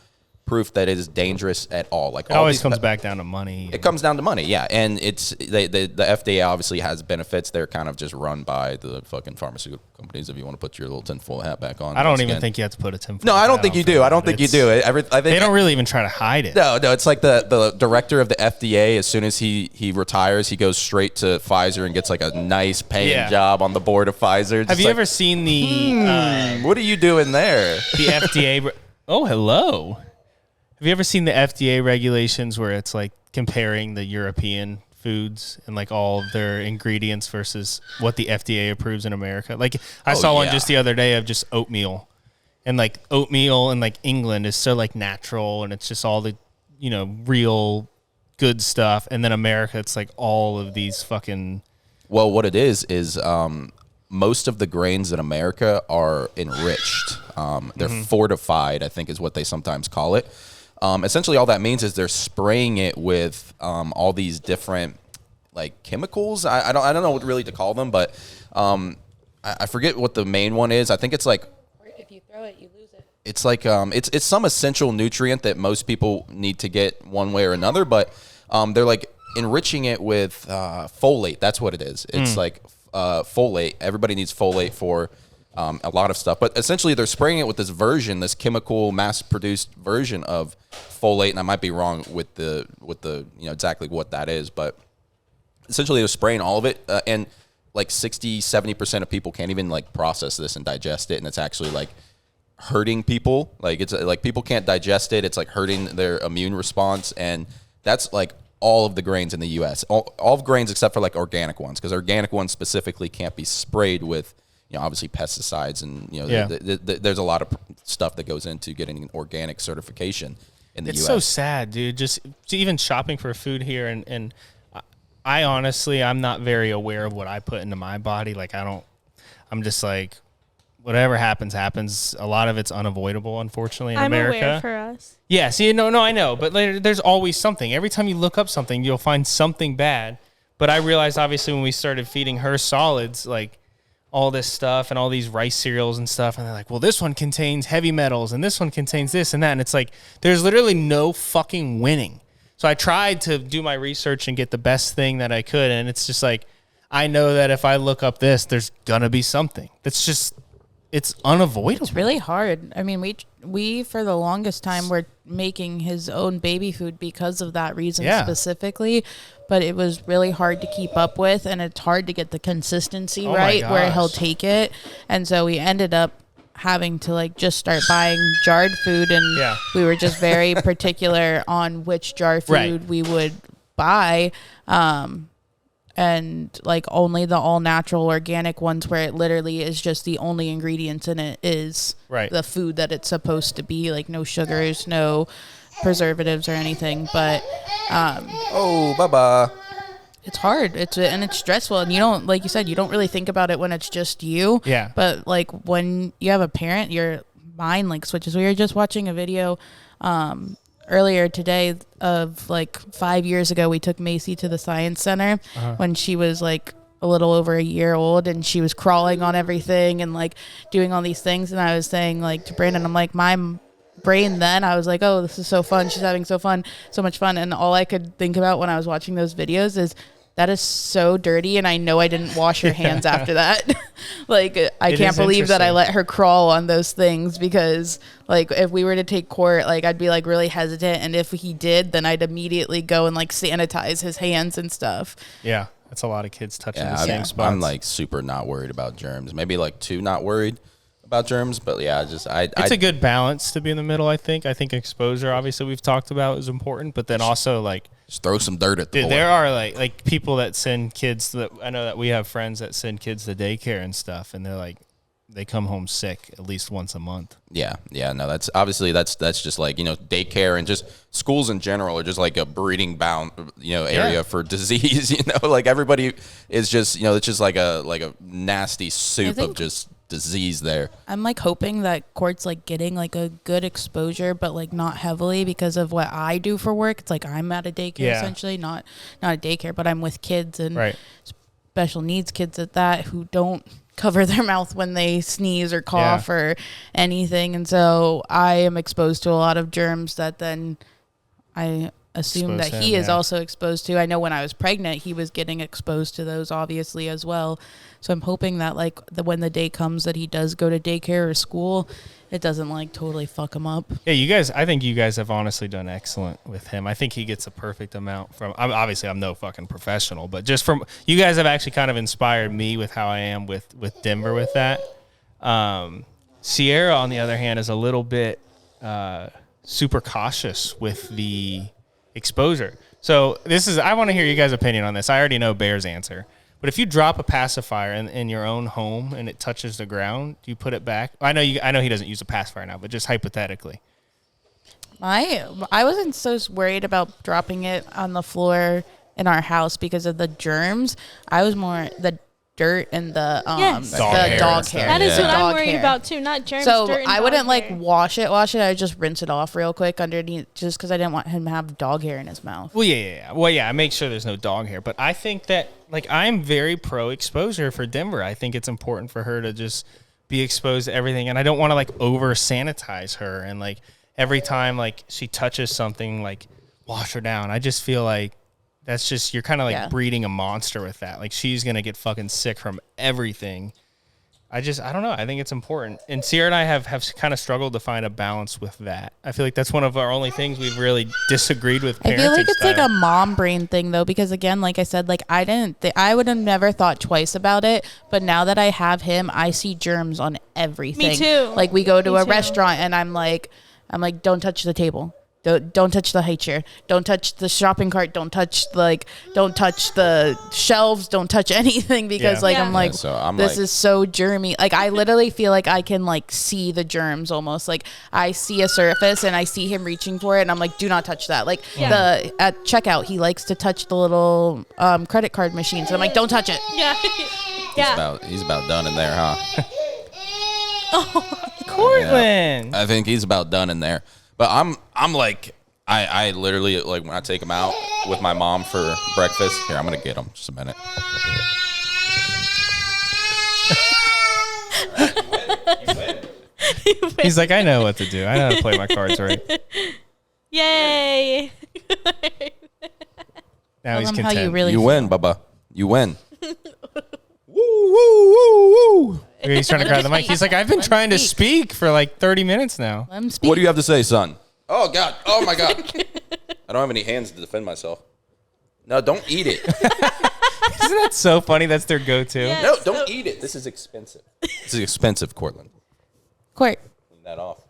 proof that it is dangerous at all. Like it always comes back down to money. It comes down to money, yeah. And it's the FDA obviously has benefits. They're kind of just run by the fucking pharmaceutical companies. If you want to put your little tinfoil hat back on, I don't even think you have to put a tinfoil. No, I don't think you do. I don't think you do. I think they don't really even try to hide it. No. It's like the director of the FDA. As soon as he retires, he goes straight to Pfizer and gets like a nice paying job on the board of Pfizer. Have you ever seen the? What are you doing there? The FDA. Oh, hello. Have you ever seen the FDA regulations where it's like comparing the European foods and like all of their ingredients versus what the FDA approves in America? Like I saw one just the other day of just oatmeal, and like oatmeal in like England is so like natural and it's just all the, real good stuff. And then America, it's like all of these fucking. Well, what it is most of the grains in America are enriched. They're fortified, I think is what they sometimes call it. Essentially, all that means is they're spraying it with all these different like chemicals. I don't know what really to call them, but I forget what the main one is. I think it's like if you throw it, you lose it. It's like it's some essential nutrient that most people need to get one way or another, but they're like enriching it with folate. That's what it is. It's like folate. Everybody needs folate for a lot of stuff, but essentially they're spraying it with this chemical mass-produced version of folate, and I might be wrong with the exactly what that is, but essentially they're spraying all of it, and like 60-70% of people can't even like process this and digest it, and it's actually like hurting people. Like it's like people can't digest it. It's like hurting their immune response, and that's like all of the grains in the U.S. All of grains except for like organic ones, because organic ones specifically can't be sprayed with obviously pesticides and there's a lot of stuff that goes into getting an organic certification in the U.S. It's so sad, dude. Just even shopping for food here, and I honestly, I'm not very aware of what I put into my body. Like I'm just like, whatever happens. A lot of it's unavoidable, unfortunately, in America. I'm aware for us. Yeah, see, no, I know, but there's always something. Every time you look up something, you'll find something bad. But I realized, obviously, when we started feeding her solids, like all this stuff and all these rice cereals and stuff, and they're like, well, this one contains heavy metals and this one contains this and that, and it's like there's literally no fucking winning. So I tried to do my research and get the best thing that I could, and it's just like I know that if I look up this, there's gonna be something. It's unavoidable. It's really hard. I mean, we for the longest time were making his own baby food because of that reason specifically, but it was really hard to keep up with, and it's hard to get the consistency right where he'll take it. And so we ended up having to like just start buying jarred food, and we were just very particular on which jar food we would buy. And like only the all natural organic ones where it literally is just the only ingredients in it is the food that it's supposed to be, like no sugars, no preservatives or anything. But it's hard. It's stressful, and you don't, like you said, you don't really think about it when it's just you. Yeah. But like when you have a parent, your mind like switches. We were just watching a video earlier today of like 5 years ago. We took Macy to the science center when she was like a little over a year old, and she was crawling on everything and like doing all these things. And I was saying like to Brandon, I'm like, my brain then, I was like, oh, this is so fun. She's having so much fun. And all I could think about when I was watching those videos is that is so dirty, and I know I didn't wash her hands after that. Like, I can't believe that I let her crawl on those things, because like if we were to take court, like I'd be like really hesitant, and if he did, then I'd immediately go and like sanitize his hands and stuff. Yeah, that's a lot of kids touching the same spots. I'm like super not worried about germs. Maybe like too not worried about germs, but yeah, it's a good balance to be in the middle. I think exposure, obviously we've talked about, is important, but then also like just throw some dirt at the boy. There are like people that send kids I know that we have friends that send kids to daycare and stuff, and they're like, they come home sick at least once a month. Yeah, no, that's obviously that's just like, daycare and just schools in general are just like a breeding bound, area for disease. Like everybody is just, it's just like a nasty soup of just disease there. I'm like hoping that Court's like getting like a good exposure, but like not heavily because of what I do for work. It's like I'm at a daycare essentially, not a daycare, but I'm with kids and special needs kids at that who don't cover their mouth when they sneeze or cough or anything. And so I am exposed to a lot of germs that then I assume that he is also exposed to. I know when I was pregnant, he was getting exposed to those obviously as well. So I'm hoping that like when the day comes that he does go to daycare or school, it doesn't like totally fuck him up. Yeah, I think you guys have honestly done excellent with him. I think he gets a perfect amount from, I'm no fucking professional, but just from, you guys have actually kind of inspired me with how I am with Denver with that. Sierra, on the other hand, is a little bit super cautious with the exposure. So I want to hear you guys' opinion on this. I already know Bear's answer. But if you drop a pacifier in your own home and it touches the ground, do you put it back? I know he doesn't use a pacifier now, but just hypothetically. I wasn't so worried about dropping it on the floor in our house because of the germs. I was more the dirt and the dog hair. That is what I'm worried hair. About too, not germs. So dirt and I wouldn't dog hair. wash it. I would just rinse it off real quick underneath, just because I didn't want him to have dog hair in his mouth. Well, yeah. Well, yeah. I make sure there's no dog hair, but I think that I'm very pro exposure for Denver. I think it's important for her to just be exposed to everything, and I don't want to over sanitize her and every time she touches something wash her down. I just feel like that's just, you're kind of breeding a monster with that. She's going to get fucking sick from everything. I don't know. I think it's important. And Sierra and I have kind of struggled to find a balance with that. I feel like that's one of our only things we've really disagreed with parenting. I feel like it's style. a mom brain thing though, because again, like I said, I would have never thought twice about it. But now that I have him, I see germs on everything. Me too. We go to a restaurant and I'm like, don't touch the table. Don't touch the high chair. Don't touch the shopping cart. Don't touch the shelves. Don't touch anything because this is so germy. I literally feel like I can see the germs almost. I see a surface and I see him reaching for it and I'm like, do not touch that. At checkout, he likes to touch the little credit card machines. And I'm like, don't touch it. Yeah. He's about done in there, huh? Cortland. I think he's about done in there. But I'm like, I literally, when I take him out with my mom for breakfast, here, I'm going to get him. Just a minute. He's like, I know what to do. I know how to play my cards right. Yay. Now he's content. You win, Bubba. You win. Woo, woo, woo, woo. He's trying to grab the mic. He's like, I've been trying to speak for 30 minutes now. Let him speak. What do you have to say, son? Oh, God. Oh, my God. I don't have any hands to defend myself. No, don't eat it. Isn't that so funny? That's their go-to. Yeah. No, don't eat it. This is expensive. This is expensive, Cortland. Court, Clean that off.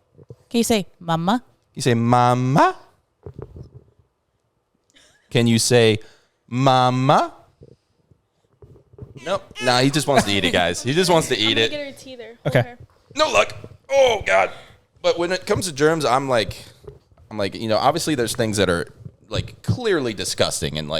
can you say mama? You say, mama? Can you say, mama? Nope. Nah, he just wants to eat it, guys. He just wants to eat it. Get her teether. Okay. No luck. Oh, God. But when it comes to germs, I'm like, obviously there's things that are clearly disgusting and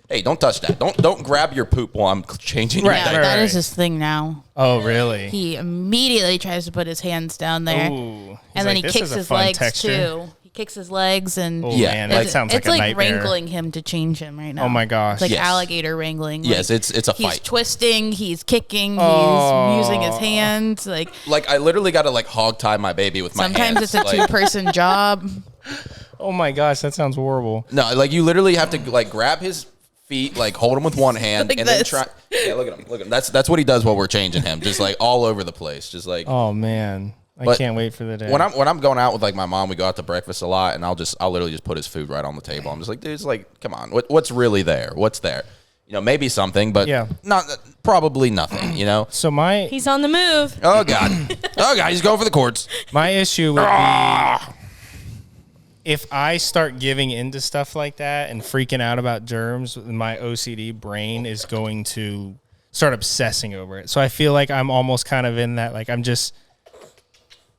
hey, don't touch that. Don't grab your poop while I'm changing your diaper. That is his thing now. Oh, really? He immediately tries to put his hands down there. Ooh. And then he "This kicks is a his fun legs texture." too. He kicks his legs and Oh, Yeah. man. That sounds like it's a nightmare. wrangling him to change him right now. Oh, my gosh. It's like Yes. alligator wrangling. Yes, it's a He's fight. twisting, he's kicking, Oh. he's using his hands. I literally got to hog tie my baby with my Sometimes hands. it's a two-person job. Oh, my gosh. That sounds horrible. No, you literally have to grab his feet, hold him with one hand, Like and this. then try. Yeah, look at him. Look at him. That's what he does while we're changing him, just all over the place, just Oh, man. I But can't wait for the day. when I'm going out with my mom, we go out to breakfast a lot, and I'll literally just put his food right on the table. I'm just like, dude, it's come on, what's really there? What's there? Maybe something, but probably nothing. So He's on the move. Oh God, he's going for the courts. my issue would be if I start giving into stuff like that and freaking out about germs, my OCD brain is going to start obsessing over it. So I feel like I'm almost kind of in that, like, I'm just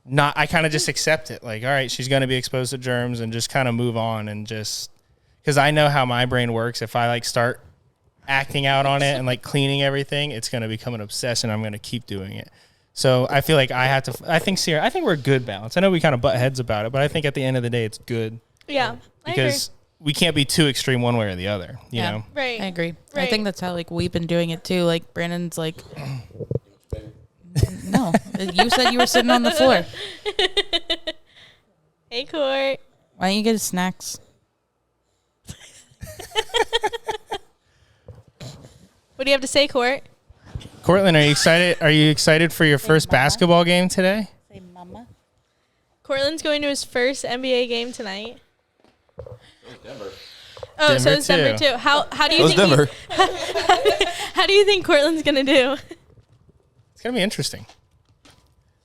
not, I kind of just accept it. Like, all right, she's going to be exposed to germs and just kind of move on and just, because I know how my brain works. If I like start acting out on it and like cleaning everything, it's going to become an obsession. I'm going to keep doing it. So I feel like I think we're a good balance. I know we kind of butt heads about it, but I think at the end of the day, it's good. Yeah. Because we can't be too extreme one way or the other, you know? Right. I agree. Right. I think that's how like we've been doing it too. Like Brandon's like, no, you said you were sitting on the floor. Hey, Court. Why don't you get his snacks? What do you have to say, Court? Cortland, are you excited? Are you excited for your first basketball game today? Say mama. Cortland's going to his first NBA game tonight. Denver. Oh, Denver so it's Denver too. How do you think Denver. how do you think Cortland's gonna do? It's gonna be interesting.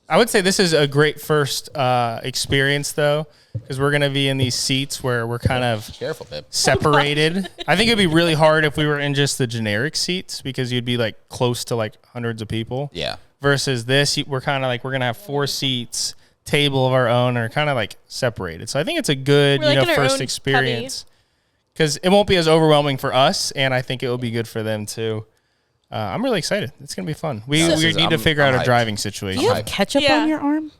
I would say this is a great first experience, though, because we're gonna be in these seats where we're kind of Careful, babe. separated. I think it'd be really hard if we were in just the generic seats because you'd be like close to like hundreds of people. Yeah. Versus this, we're kind of like we're gonna have 4 seats, table of our own, or kind of like separated. So I think it's a good We're like in our first own experience because it won't be as overwhelming for us, and I think it will be good for them too. I'm really excited. It's gonna be fun. We need to figure out a hyped. driving situation. Do you Are have ketchup Yeah. on your arm?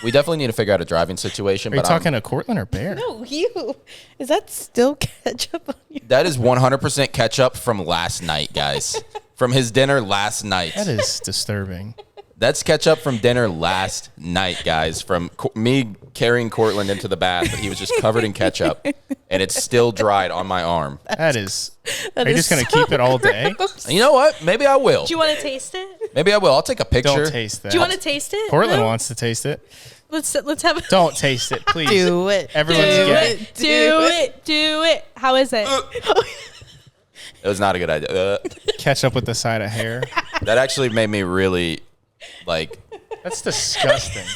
We definitely need to figure out a driving situation. you But talking to Cortland or Bear? No, you. Is that still ketchup on your that is 100% ketchup from last night, guys. From his dinner last night. That is disturbing. That's ketchup from dinner last night, guys. From me carrying Cortland into the bath, but he was just covered in ketchup, and it's still dried on my arm. Are you just gonna keep it all day? You know what? Maybe I will. Do you want to taste it? Maybe I will. I'll take a picture. Don't taste that. Do you want to taste it? Portland No? wants to taste it. Let's have a Don't taste it, please. Do it. Everyone's do getting it. Do it. Do it. How is it? It was not a good idea. ketchup with the side of hair. That actually made me really, like, That's disgusting.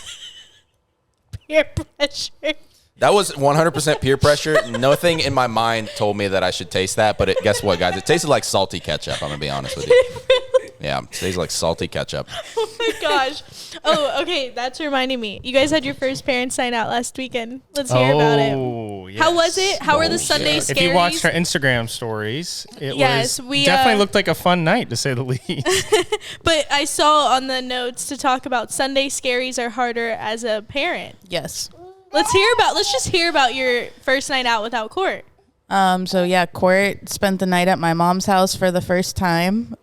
Peer pressure. that was 100% peer pressure. Nothing in my mind told me that I should taste that, but guess what, guys? It tasted like salty ketchup, I'm going to be honest with you. Yeah, it tastes like salty ketchup. Oh my gosh. Oh, okay. That's reminding me. You guys had your first parents' night out last weekend. Let's hear about it. Yes. How was it? How were the Sunday yes. scaries? If you watched our Instagram stories, it Yes, was we, definitely looked like a fun night, to say the least. But I saw on the notes to talk about Sunday scaries are harder as a parent. Yes. Let's just hear about your first night out without Court. So yeah, Court spent the night at my mom's house for the first time.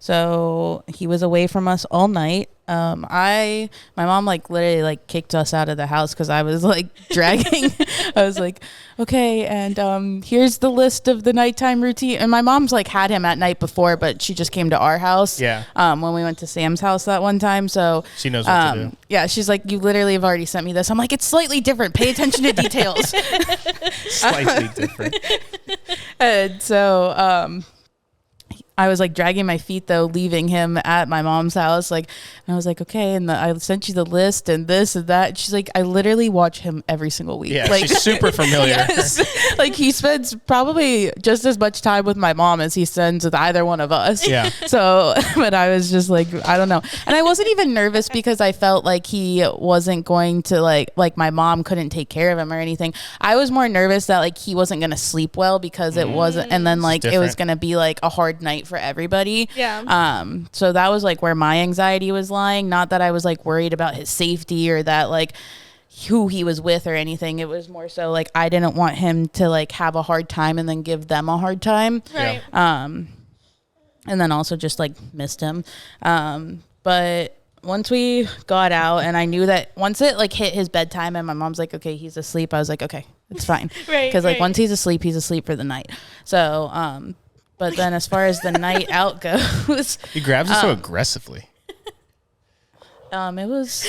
So he was away from us all night. My mom like literally like kicked us out of the house because I was like dragging. I was like, okay, and here's the list of the nighttime routine. And my mom's like had him at night before, but she just came to our house. Yeah. When we went to Sam's house that one time, so She knows what to do. Yeah, she's like, you literally have already sent me this. I'm like, it's slightly different. Pay attention to details. Slightly different. And so I was like dragging my feet though, leaving him at my mom's house. Like, and I was like, okay. And I sent you the list and this and that. And she's like, I literally watch him every single week. Yeah, like, she's super familiar. Yes. Like he spends probably just as much time with my mom as he spends with either one of us. Yeah. So, but I was just like, I don't know. And I wasn't even nervous because I felt like he wasn't going to like my mom couldn't take care of him or anything. I was more nervous that like he wasn't going to sleep well because it wasn't, and then like it was different. going to be like a hard night for everybody. Yeah. So that was like where my anxiety was lying. Not that I was like worried about his safety or that like who he was with or anything. It was more so like I didn't want him to like have a hard time and then give them a hard time. Right. And then also just like missed him. But once we got out and I knew that once it like hit his bedtime and my mom's like, okay, he's asleep. I was like, okay, it's fine. Right, Cause like right. once he's asleep for the night. So, but then as far as the night out goes, He grabs it so aggressively. it was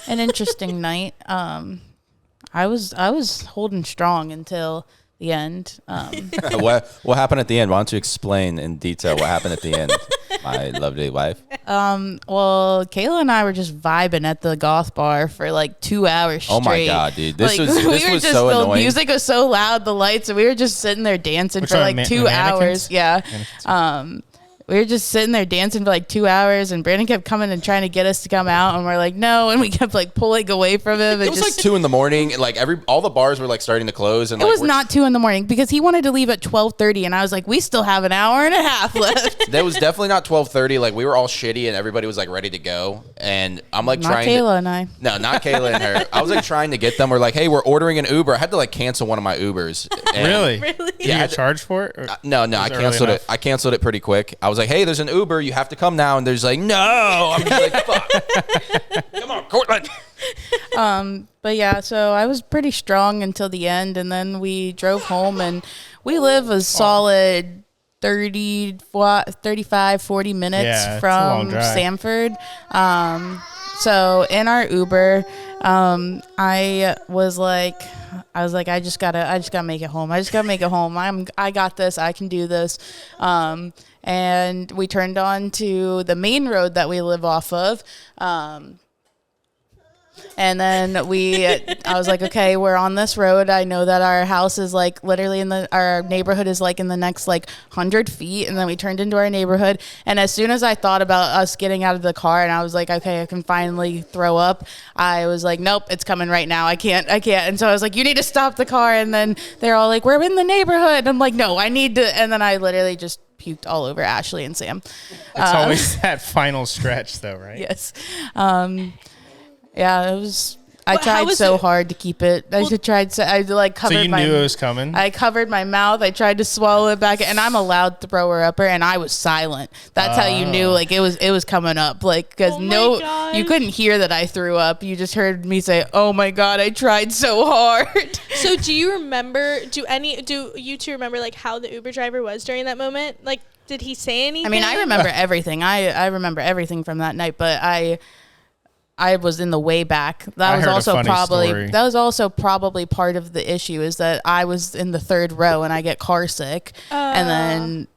an interesting night. I was holding strong until the end. What happened at the end? Why don't you explain in detail what happened at the end, my lovely wife? Well, Kayla and I were just vibing at the goth bar for like 2 hours straight. Oh my god, dude! This Like, was so the annoying. music was so loud, the lights, and we were just sitting there dancing Which for one, like 2 mannequins? hours. Yeah. Mannequins. we were just sitting there dancing for like 2 hours, and Brandon kept coming and trying to get us to come out, and we're like, no, and we kept like pulling away from him. It was like 2 a.m, and like all the bars were like starting to close, and it was not 2 a.m. because he wanted to leave at 12:30, and I was like, we still have an hour and a half left. That was definitely not 12:30. Like we were all shitty, and everybody was like ready to go, and I'm like Not Kayla and I. No, not Kayla and her. I was like trying to get them. We're like, hey, we're ordering an Uber. I had to like cancel one of my Ubers. And Really? Really? Did you get charged for it? Or No, I canceled it. I canceled it pretty quick. I was like, hey, there's an Uber. You have to come now. And there's like, no. I'm just like, fuck. Come on, Cortland. But yeah, so I was pretty strong until the end, and then we drove home, and we live a solid 35, 40 minutes Yeah, it's a long from drive. Sanford. So in our Uber, I was like, I just gotta make it home. I got this. I can do this. And we turned on to the main road that we live off of. And then I was like, okay, we're on this road. I know that our house is like literally our neighborhood is like in the next like 100 feet. And then we turned into our neighborhood. And as soon as I thought about us getting out of the car and I was like, okay, I can finally throw up, I was like, nope, it's coming right now. I can't. And so I was like, you need to stop the car. And then they're all like, we're in the neighborhood. I'm like, no, I need to. And then I literally just puked all over Ashley and Sam. It's always that final stretch, though, right? Yes. Yeah, it was. I But how tried was so it- hard to keep it. I like covered So you my. knew it was coming? I covered my mouth. I tried to swallow it back, and I'm a loud thrower upper, and I was silent. That's how you knew, like it was coming up, like because Oh my gosh. you couldn't hear that I threw up. You just heard me say, "Oh my god, I tried so hard." So do you remember? Do you two remember like how the Uber driver was during that moment? Like, did he say anything? I mean, I remember everything. I remember everything from that night, but I was in the way back. I heard a funny story. That was also probably part of the issue is that I was in the third row and I get car sick, and then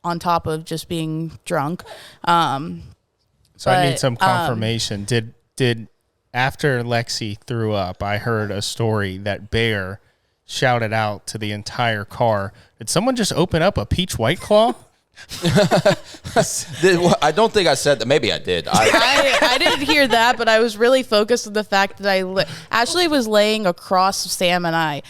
on top of just being drunk. So I need but, some confirmation. Did after Lexi threw up, I heard a story that Bear shouted out to the entire car. Did someone just open up a peach White Claw? I don't think I said that. Maybe I did. I didn't hear that, but I was really focused on the fact that Ashley was laying across Sam and I.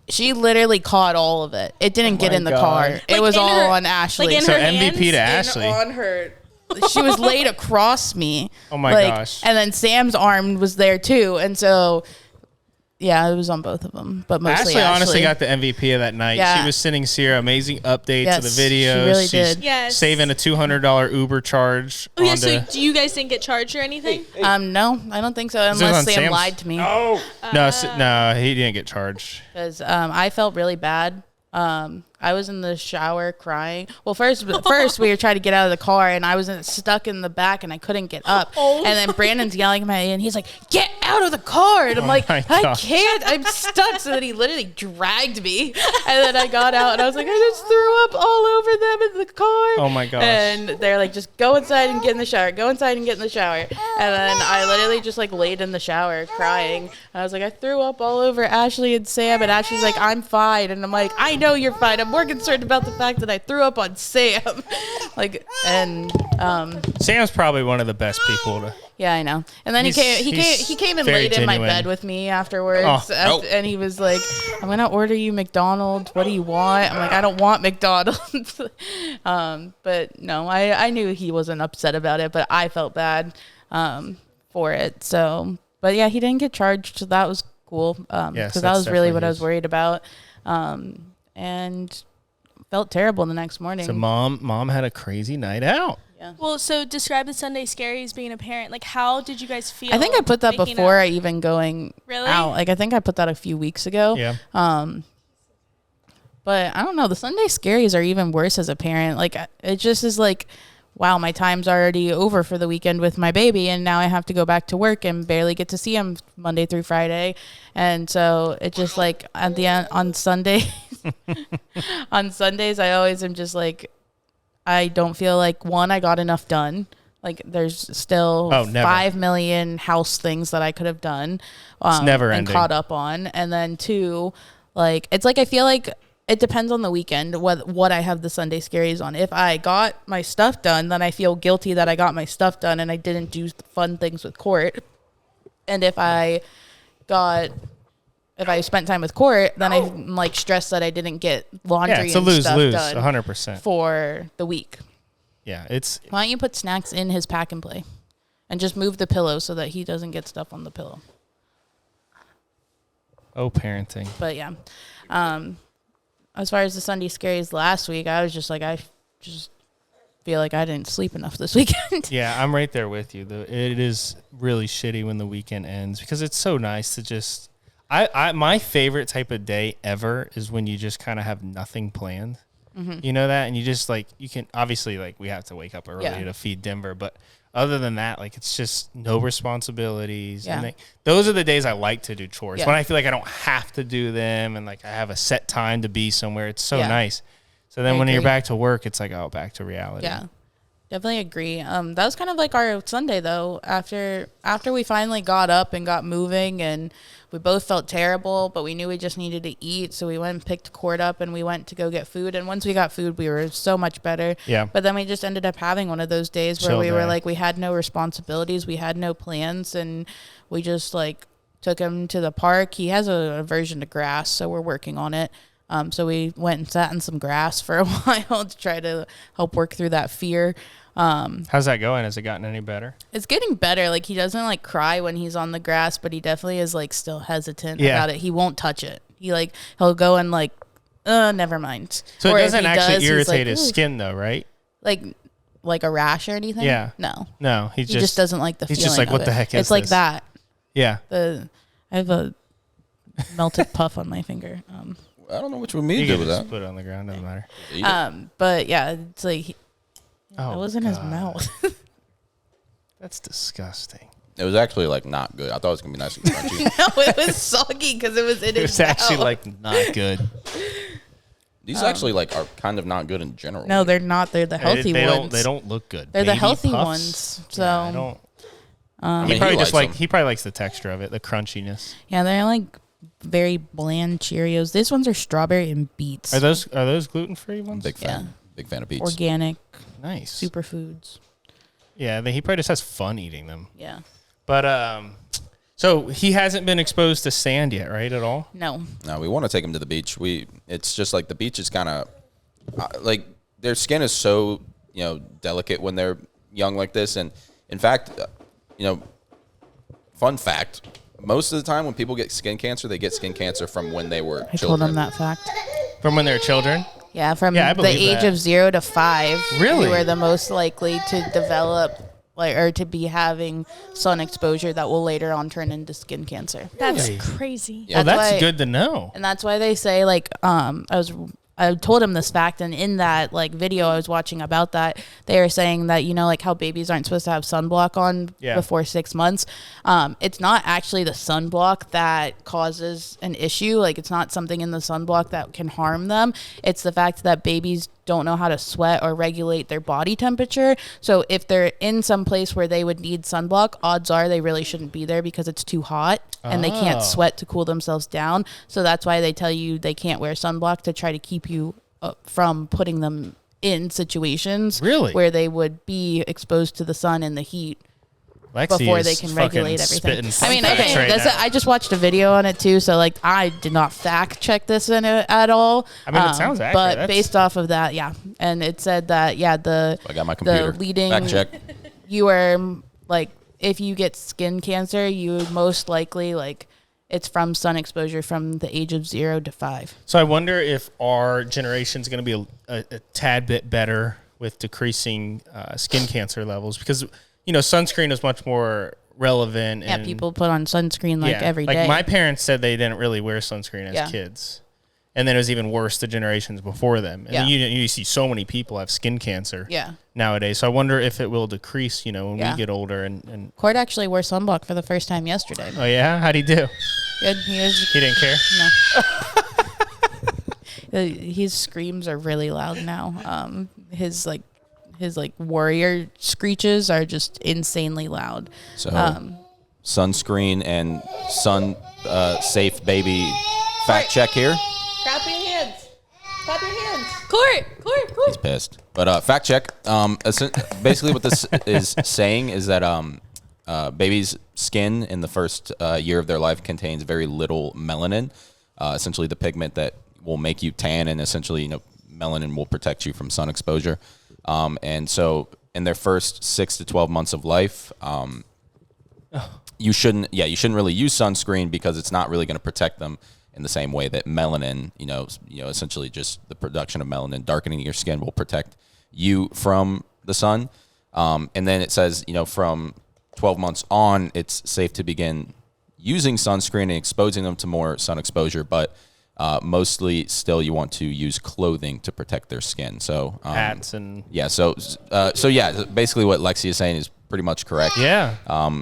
She literally caught all of it. It didn't get in the car. Like It was in all her- on Ashley. like in So her MVP to hands? Ashley. On her. She was laid across me. Oh my gosh. And then Sam's arm was there too. And so, yeah, it was on both of them, but mostly Ashley honestly got the MVP of that night. Yeah. She was sending Sierra amazing updates Yes, of the she videos. really She's did. Yes. saving a $200 Uber charge. Oh yeah. So onto- do you guys didn't get charged or anything? No, I don't think so, was unless on Sam Sam's- lied to me. no, no, he didn't get charged. Because I felt really bad. I was in the shower crying. Well, first we were trying to get out of the car, and I was stuck in the back, and I couldn't get up. Oh. And then Brandon's yelling at me, and he's like, "Get out of the car!" And I'm like, my "I gosh. can't. I'm stuck." So then he literally dragged me, and then I got out, and I was like, "I just threw up all over them in the car." Oh my gosh. And they're like, "Just go inside and get in the shower. Go inside and get in the shower." And then I literally just like laid in the shower crying. And I was like, "I threw up all over Ashley and Sam," and Ashley's like, "I'm fine," and I'm like, "I know you're fine. I'm more concerned about the fact that I threw up on Sam." Sam's probably one of the best people to. Yeah, I know. And then he He's came and very laid in my genuine. bed with me afterwards, Oh, nope. and he was like, "I'm gonna order you McDonald's. What do you want?" I'm like, "I don't want McDonald's." But no, I knew he wasn't upset about it, but I felt bad for it. So, but yeah, he didn't get charged, so that was cool. Yes, Because that that's was really what definitely I was worried about, and felt terrible the next morning. So mom had a crazy night out. Well, so describe the Sunday scaries being a parent. Like, how did you guys feel? I think I put that waking before up? I even going Really? out. Like, I think I put that a few weeks ago. Yeah. But I don't know. The Sunday scaries are even worse as a parent. Like, it just is like, wow, my time's already over for the weekend with my baby, and now I have to go back to work and barely get to see him Monday through Friday. And so it just like at the end on Sunday, on Sundays, I always am just like, I don't feel like, one, I got enough done. Like, there's still never. 5 million house things that I could have done It's never and ending. caught up on. And then two, like, it's like I feel like It depends on the weekend what I have the Sunday scaries on. If I got my stuff done, then I feel guilty that I got my stuff done and I didn't do fun things with Court. And if I spent time with Court, then I'm like stressed that I didn't get laundry Yeah, it's a and stuff lose-lose, done 100%. for the week. Yeah, it's Why don't you put snacks in his pack and play and just move the pillow so that he doesn't get stuff on the pillow? parenting. But yeah. As far as the Sunday scaries last week, I was just like, I just feel like I didn't sleep enough this weekend. Yeah, I'm right there with you. It is really shitty when the weekend ends because it's so nice to just. My favorite type of day ever is when you just kind of have nothing planned. Mm-hmm. You know that, and you just like you can obviously like we have to wake up early to feed Denver, but other than that, like it's just no responsibilities. Yeah. And those are the days I like to do chores Yeah. when I feel like I don't have to do them, and like I have a set time to be somewhere. It's so nice. So then when you're back to work, it's like back to reality. Yeah, definitely agree. That was kind of like our Sunday though. After we finally got up and got moving, and we both felt terrible, but we knew we just needed to eat. So we went and picked Court up and we went to go get food. And once we got food, we were so much better. Yeah. But then we just ended up having one of those days where Chill we were day. like, we had no responsibilities. We had no plans. And we just like took him to the park. He has a aversion to grass, so we're working on it. So we went and sat in some grass for a while to try to help work through that fear. How's that going? Has it gotten any better? It's getting better. Like, he doesn't like cry when he's on the grass, but he definitely is like still hesitant about it. He won't touch it. He'll go and like, never mind. So Or it if doesn't he actually does, he's irritate like, his "Ooh." skin though, right? Like a rash or anything? Yeah. No, he He just doesn't like the he's feeling just like, of what it. the heck is It's like this? that. Yeah. I have a melted puff on my finger. I don't know what you mean You to do can with just that. put it on the ground, doesn't matter. Eat it. But yeah, it's like, it was in his God. mouth. That's disgusting. It was actually like not good. I thought it was gonna be nice and crunchy. No, it was soggy because it was in his It's actually mouth. like not good. These actually like are kind of not good in general. No, they're not. They're the healthy they ones. They don't look good. They're the Baby healthy puffs? ones. So Yeah, I don't. I mean, he probably just likes them. he probably likes the texture of it, the crunchiness. yeah, they're like very bland Cheerios. These ones are strawberry and beets. Are those gluten free ones? Big fan. Big fan of beets. Organic Nice. superfoods. Yeah, he probably just has fun eating them. Yeah. But so he hasn't been exposed to sand yet, right? At all? No. No, we want to take them to the beach. It's just like the beach is kind of like their skin is so delicate when they're young like this, and in fact, fun fact: most of the time when people get skin cancer, they get skin cancer from when they were I children. told him that fact. From when they're children? Yeah, from Yeah, I the believe age that. of 0 to 5. Really? You are the most likely to develop or to be having sun exposure that will later on turn into skin cancer. That's Really? crazy. Well, That's that's why- good to know. And that's why they say I told him this fact, and in that like video I was watching about that, they were saying that like how babies aren't supposed to have sunblock on before 6 months. It's not actually the sunblock that causes an issue. Like, it's not something in the sunblock that can harm them. It's the fact that babies don't know how to sweat or regulate their body temperature. So if they're in some place where they would need sunblock, odds are they really shouldn't be there because it's too hot and they can't sweat to cool themselves down. So that's why they tell you they can't wear sunblock, to try to keep you from putting them in situations Really? where they would be exposed to the sun and the heat Lexi before is they can fucking regulate everything. spitting I mean, facts okay, right now. I just watched a video on it too, so like I did not fact check this in it at all. I mean, it sounds accurate. but That's- based off of that, yeah, and it said that I got my computer. the leading Fact check. you are like, if you get skin cancer, you would most likely like it's from sun exposure from the age of 0 to 5. So I wonder if our generation is going to be a tad bit better with decreasing skin cancer levels, because sunscreen is much more relevant. Yeah, and, people put on sunscreen like every day. Like my parents said they didn't really wear sunscreen as kids, and then it was even worse the generations before them. And then you see so many people have skin cancer nowadays. So I wonder if it will decrease, when we get older. And Cord actually wore sunblock for the first time yesterday. oh yeah, how'd he do? Good. He He didn't care. No. His screams are really loud now. His warrior screeches are just insanely loud. So sunscreen and sun safe baby fact check here. Crappy hands. Clap your hands. Court. He's pissed. But fact check. Basically, what this is saying is that baby's skin in the first year of their life contains very little melanin, essentially the pigment that will make you tan, and essentially, melanin will protect you from sun exposure. And so, in their first 6 to 12 months of life, you shouldn't really use sunscreen because it's not really going to protect them in the same way that melanin, essentially just the production of melanin, darkening your skin will protect you from the sun. And then it says, from 12 months on, it's safe to begin using sunscreen and exposing them to more sun exposure, but mostly still you want to use clothing to protect their skin. So hats and basically what Lexi is saying is pretty much correct. Yeah.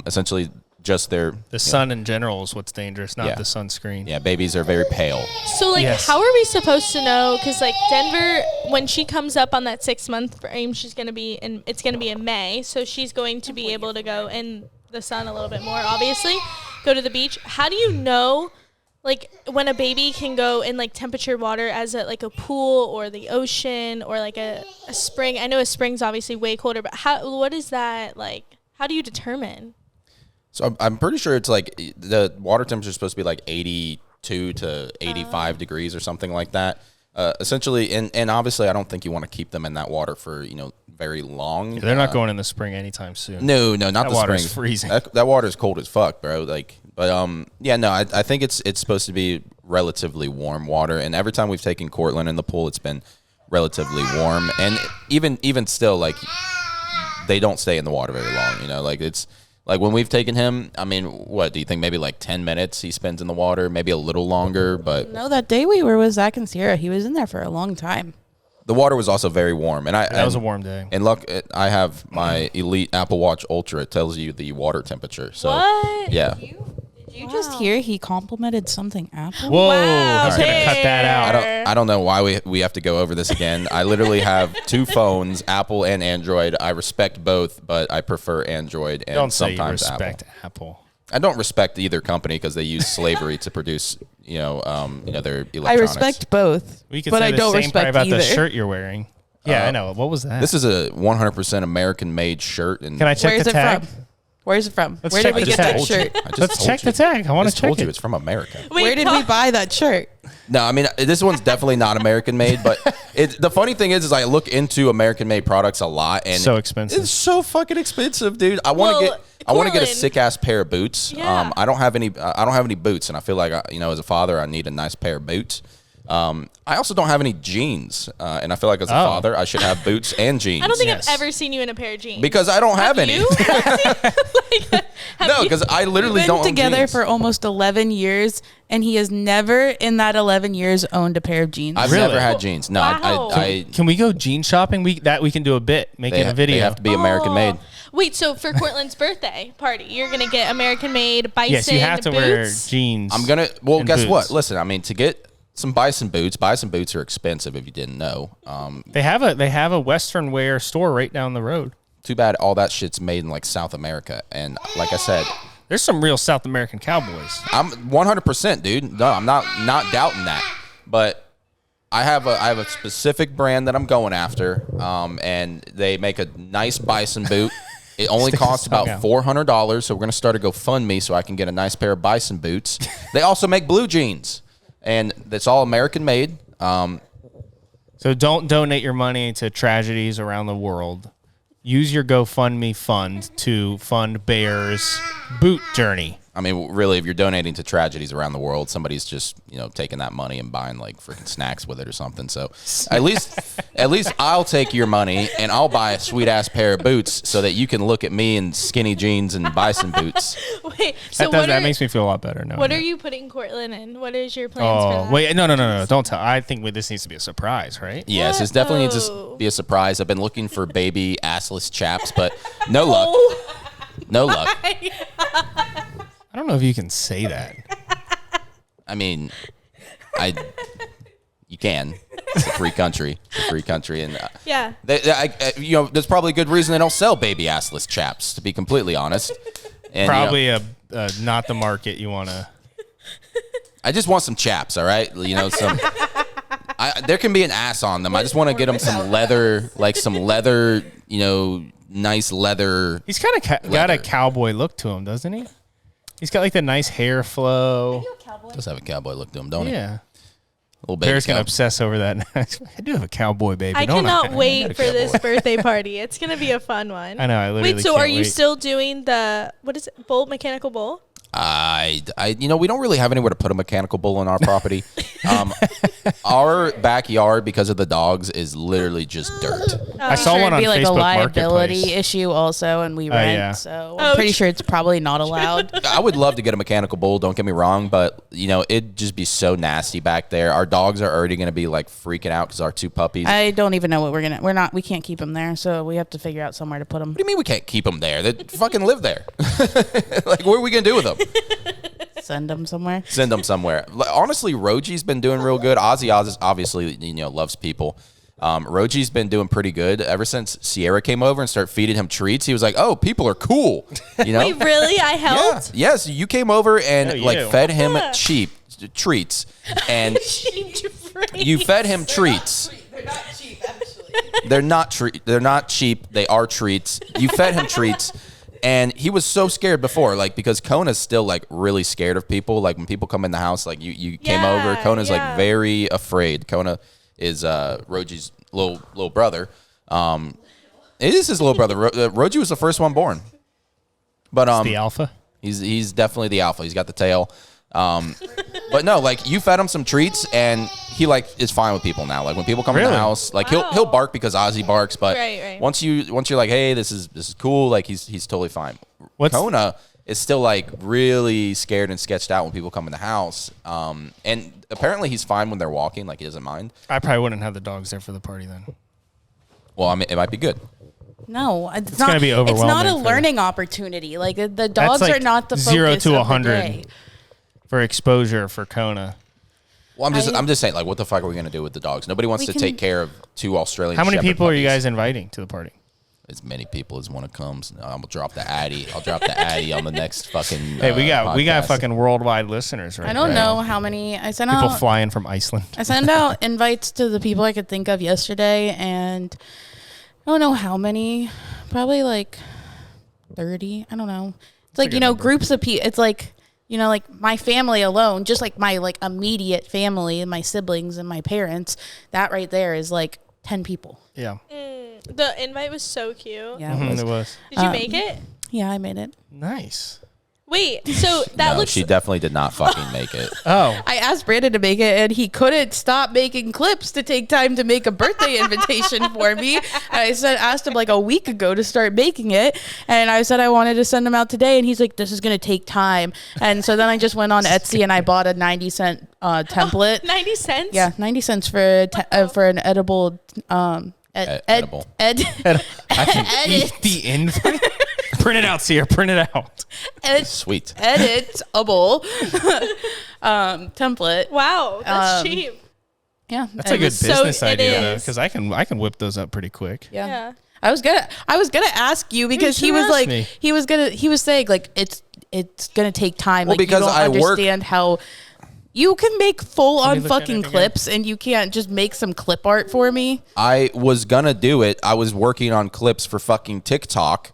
Essentially just the sun in general is what's dangerous, not the sunscreen. Yeah, babies are very pale. So, how are we supposed to know? Because, Denver, when she comes up on that 6-month frame, it's going to be in May. So, she's going to be able to go in the sun a little bit more, obviously, go to the beach. How do you know, when a baby can go in, temperature water as a pool or the ocean or, a spring? I know a spring's obviously way colder, but what is that like? How do you determine? So I'm pretty sure it's the water temperature is supposed to be 82 to 85 degrees or something like that. Essentially, and obviously, I don't think you want to keep them in that water for very long. Yeah, they're not going in the spring anytime soon. No, not that the water's spring. Freezing. That water's cold as fuck, bro. I think it's supposed to be relatively warm water, and every time we've taken Cortland in the pool, it's been relatively warm, and even still, they don't stay in the water very long. It's. When we've taken him, I mean, what do you think? Maybe 10 minutes he spends in the water, maybe a little longer. But no, that day we were with Zach and Sierra, he was in there for a long time. The water was also very warm, and that was a warm day. And I have my Elite Apple Watch Ultra. It tells you the water temperature. So what? Yeah. Did you just hear he complimented something Apple? Whoa, Wow, he's gonna cut that out. I don't know why we have to go over this again. I literally have 2 phones, Apple and Android. I respect both, but I prefer Android and Don't say you sometimes respect Apple. I don't respect either company because they use slavery to produce, their electronics. I respect both, We could but say I the don't same respect probably about either. the shirt you're wearing. Yeah, I know. What was that? This is a 100% American-made shirt. And Can I check Where's the it tag? from? Where's it from? Let's Where check did we the get tag. that shirt? Let's check the tag. I want to check told you it. it's from America. Where did we buy that shirt? No, I mean, this one's definitely not American-made, but the funny thing is I look into American-made products a lot, and So expensive. It's so fucking expensive, dude. I want to get a Cortland. sick-ass pair of boots. Yeah. I don't have any boots, and I feel like as a father, I need a nice pair of boots. I also don't have any jeans, and I feel like as a father, I should have boots and jeans. I don't think Yes. I've ever seen you in a pair of jeans. because I don't have any. You? No, because I literally We've don't been own together jeans. for almost 11 years, and he has never in that 11 years owned a pair of jeans. I've Really? never had jeans. No, Wow. I Can we go jean shopping? We can do a bit, making a video. They have to be American-made. Wait, so for Cortland's birthday party, you're gonna get American-made bison Yes, you have to wear boots? jeans. I'm gonna. Well, and guess boots. what? Listen, I mean, to get some bison boots are expensive. If you didn't know, They have a Western wear store right down the road. too bad all that shit's made in South America. And like I said, There's some real South American cowboys. I'm 100%, dude. No, I'm not doubting that. But I have a specific brand that I'm going after, and they make a nice bison boot. It only Stick costs his tongue about out. $400, so we're gonna start a GoFundMe so I can get a nice pair of bison boots. They also make blue jeans, and that's all American made. So don't donate your money to tragedies around the world. Use your GoFundMe fund to fund Bear's boot journey. I mean, really, if you're donating to tragedies around the world, somebody's just taking that money and buying freaking snacks with it or something. So at least I'll take your money and I'll buy a sweet ass pair of boots so that you can look at me in skinny jeans and bison boots. Wait, so That makes me feel a lot better. what are you putting Cortland in? What is your plans for Oh that? wait, no! Don't tell. I think this needs to be a surprise, right? Yes, this definitely needs to Oh. be a surprise. I've been looking for baby assless chaps, but no luck. No luck. I don't know if you can say that. I mean, you can. It's a free country. It's a free country, and Yeah. there's probably a good reason they don't sell baby assless chaps. To be completely honest, and, Probably not the market you want to. I just want some chaps. All right, some. There can be an ass on them. I just want to get him some leather, nice leather. He's kind of got a cowboy look to him, doesn't he? He's got like the nice hair flow. Does have a cowboy look to him, don't he? Yeah. Little baby. Bear's gonna obsess over that. I do have a cowboy baby. I don't cannot I? wait for this birthday party. It's gonna be a fun one. I know. I literally Wait, so can't are you wait. still doing the mechanical bull? We don't really have anywhere to put a mechanical bull on our property. Our backyard, because of the dogs, is literally just dirt. I saw one It'd on be like Facebook a liability Marketplace. issue also, and we rent, yeah. so I'm pretty sure it's probably not allowed. I would love to get a mechanical bull, don't get me wrong, but it'd just be so nasty back there. Our dogs are already going to be like freaking out because our 2 puppies. I don't even know what we can't keep them there, so we have to figure out somewhere to put them. What do you mean we can't keep them there? They fucking live there. Like, what are we going to do with them? Send them somewhere. Send them somewhere. Honestly, Roji's been doing real good. Ozzy obviously, loves people. Roji's been doing pretty good ever since Sierra came over and started feeding him treats. He was like, "Oh, people are cool." Wait, really? I helped? Yeah. Yes, you came over and you. fed him treats, and you fed him treats. They're not cheap, actually. They're not cheap. They are treats. You fed him treats. And he was so scared before, because Kona's still really scared of people. Like when people come in the house, you came over, Kona's very afraid. Kona is Roji's little brother. It is his little brother. Roji was the first one born, but the alpha. He's definitely the alpha. He's got the tail. But no, you fed him some treats, and he is fine with people now. Like when people come in the house, he'll bark because Ozzy barks, but Right. once you're like, hey, this is cool, he's totally fine. Kona is still really scared and sketched out when people come in the house. And apparently he's fine when they're walking, he doesn't mind. I probably wouldn't have the dogs there for the party then. Well, I mean, it might be good. No, it's gonna be overwhelming. It's not a for learning opportunity. The dogs are not the 0 focus to of 100 the day. for exposure for Kona. Well, I'm just saying, what the fuck are we gonna do with the dogs? Nobody wants to take care of 2 Australian. How many Shepherd people are you puppies. guys inviting to the party? As many people as want to come. So I'm gonna drop the Addy. I'll drop the Addy on the next fucking. Hey, we got podcast. fucking worldwide listeners right I don't now. know how many. I sent People out flying from Iceland. I sent out invites to the people I could think of yesterday, and I don't know how many. Probably 30. I don't know. It's a good number. groups of people. It's my family alone, just my immediate family and my siblings and my parents. That right there is 10 people. Yeah. The invite was so cute. Yeah, It was. Did you make it? Yeah, I made it. Nice. Wait, so that No, looks. she definitely did not fucking make it. Oh. I asked Brandon to make it, and he couldn't stop making clips to take time to make a birthday invitation for me. And I asked him a week ago to start making it, and I said I wanted to send them out today, and he's like, "This is gonna take time." And so then I just went on Etsy and I bought a 90-cent template. 90 cents? Yeah, 90 cents for an edible. Edible. I can eat the invite. Print it out, Sierra. Print it out. Sweet. Editable template. Wow, that's Um, cheap. Yeah, That's a it good was- business it idea though, is. because I can whip those up pretty quick. Yeah. Yeah. I was gonna ask you because You he was should ask like me. he was saying it's gonna take time. Well, because you don't I work- understand how you can make full Let me on look at fucking it again. clips and you can't just make some clip art for me. I was gonna do it. I was working on clips for fucking TikTok.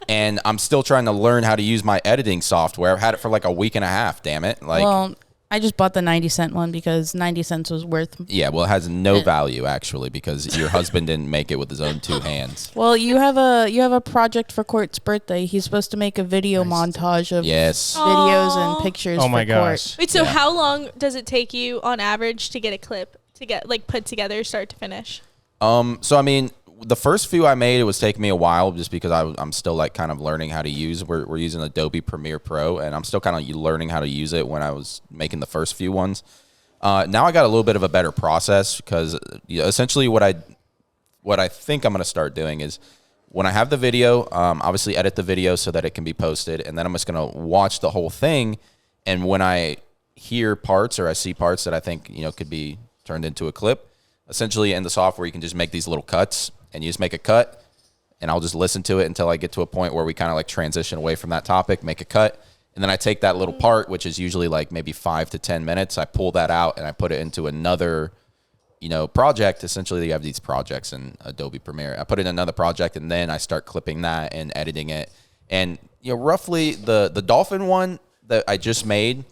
And I'm still trying to learn how to use my editing software. I've had it for a week and a half, damn it. Well, I just bought the 90-cent one because 90 cents was worth. Yeah, well, it has no value actually because your husband didn't make it with his own 2 hands. Well, you have a project for Court's birthday. He's supposed to make a video montage of Yes. videos and pictures. Oh my for Court. gosh. Wait, so Yeah. how long does it take you on average to get a clip to get put together start to finish? So I mean, the first few I made, it was taking me a while just because I'm still kind of learning how to use. We're using Adobe Premiere Pro, and I'm still kind of learning how to use it when I was making the first few ones. Now I got a little bit of a better process because essentially what I think I'm going to start doing is when I have the video, obviously edit the video so that it can be posted, and then I'm just going to watch the whole thing. And when I hear parts or I see parts that I think could be turned into a clip, essentially in the software you can just make these little cuts. And you just make a cut, and I'll just listen to it until I get to a point where we kind of transition away from that topic, make a cut, and then I take that little part, which is usually maybe 5 to 10 minutes. I pull that out and I put it into another project, essentially you have these projects in Adobe Premiere. I put in another project, and then I start clipping that and editing it. And, roughly the dolphin one that I just made.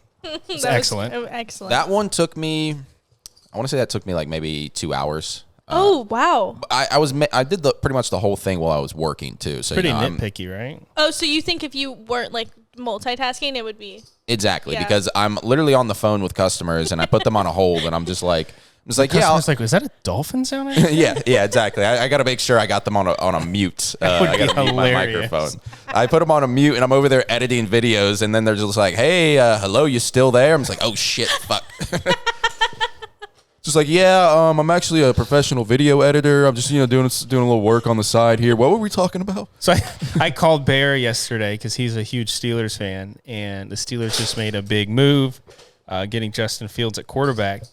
It's excellent. Excellent. That one took me, I want to say that took me like maybe 2 hours. Oh, wow. I did pretty much the whole thing while I was working too. So Pretty nitpicky, right? Oh, so you think if you weren't like multitasking, it would be Exactly, Yeah. because I'm literally on the phone with customers, and I put them on a hold, and I'm just like, yeah, Customer's like, was that a dolphin sound? yeah, exactly. I got to make sure I got them on a mute. I got to mute my hilarious. microphone. I put them on a mute, and I'm over there editing videos, and then they're just like, "Hey, hello, you still there?" I'm just like, "Oh shit, fuck." Just like, yeah, I'm actually a professional video editor. I'm just doing a little work on the side here. What were we talking about? So I called Bear yesterday because he's a huge Steelers fan, and the Steelers just made a big move, getting Justin Fields at quarterback.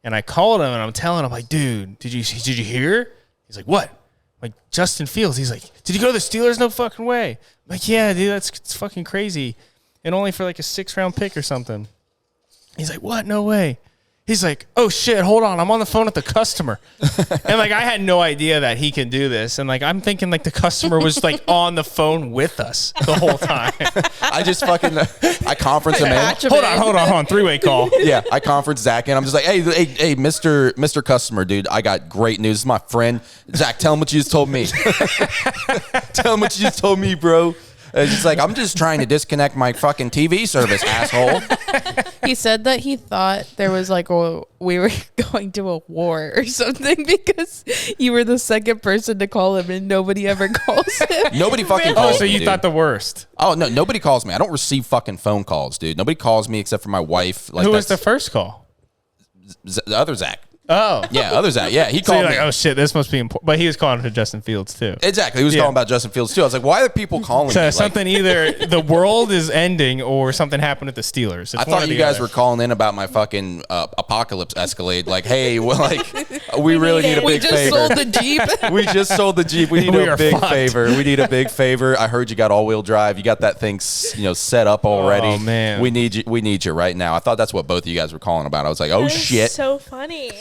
And I called him, and I'm telling him, like, dude, did you hear? He's like, what? I'm like, Justin Fields. He's like, did you go to the Steelers? No fucking way. I'm like, yeah, dude, it's fucking crazy. And only for like a 6th-round pick or something. He's like, what? No way. He's like, oh shit, hold on, I'm on the phone with the customer. And like I had no idea that he can do this. And like I'm thinking like the customer was like on the phone with us the whole time. I conference him in. Hold on, 3-way call. Yeah, I conference Zach in. I'm just like, hey, Mr. Customer, dude, I got great news. This is my friend. Zach, tell him what you just told me. Tell him what you just told me, bro. It's just like, I'm just trying to disconnect my fucking TV service, asshole. He said that he thought there was like we were going to a war or something because you were the second person to call him and nobody ever calls him. Nobody fucking calls me. Oh, so you dude. thought the worst. Oh, no, nobody calls me. I don't receive fucking phone calls, dude. Nobody calls me except for my wife. Like, Who was the first call? the other Zach. Oh. Yeah, other Zach. Yeah, he So called you're me. like, oh shit, this must be important. But he was calling for Justin Fields too. Exactly. He was calling about Justin Fields too. I was like, why are people calling So me? something either the world is ending or something happened with the Steelers. It's I one or thought you the guys other. were calling in about my fucking apocalypse Escalade. Like, hey, well, like, we really need a We big just favor. sold the Jeep. We just sold the Jeep. We need We a are big fucked. favor. We need a big favor. I heard you got all-wheel drive. You got that thing, set up already. Oh, man. We need you. We need you right now. I thought that's what both of you guys were calling about. I was like, oh That is shit. so funny.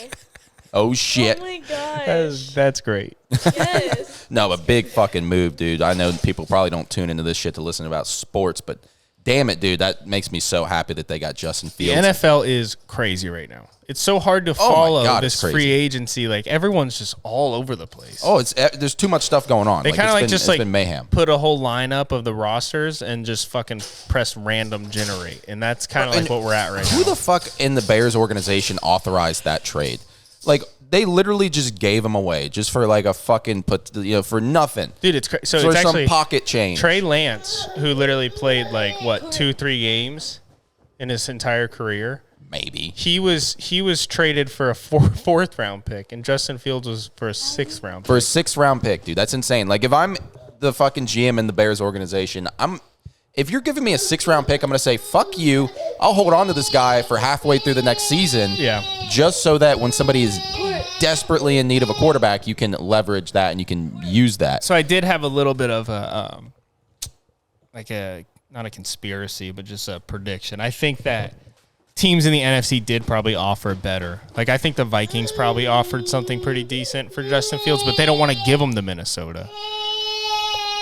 Oh shit. Oh my gosh. That's great. Yes. No, a big fucking move, dude. I know people probably don't tune into this shit to listen about sports, but damn it, dude, that makes me so happy that they got Justin The Fields. NFL is crazy right now. It's so hard to Oh my follow God, this it's crazy. free agency. Like everyone's just all over the place. Oh, there's too much stuff going on. They kind of it's been mayhem. put a whole lineup of the rosters and just fucking press random generate, and that's kind of like what we're at right Who now. the fuck in the Bears organization authorized that trade? Like, they literally just gave him away just for like a fucking for nothing. Dude, it's crazy. So for it's some actually pocket change. Trey Lance, who literally played like what 2-3 games in his entire career. Maybe. He was traded for a 4th round pick, and Justin Fields was for a 6th round pick. For a 6th round pick, dude. That's insane. Like, if I'm the fucking GM in the Bears organization, if you're giving me a 6th round pick, I'm going to say, fuck you. I'll hold on to this guy for halfway through the next season. Yeah. Just so that when somebody is desperately in need of a quarterback, you can leverage that and you can use that. So I did have a little bit of a not a conspiracy, but just a prediction. I think that teams in the NFC did probably offer better. Like I think the Vikings probably offered something pretty decent for Justin Fields, but they don't want to give him to Minnesota.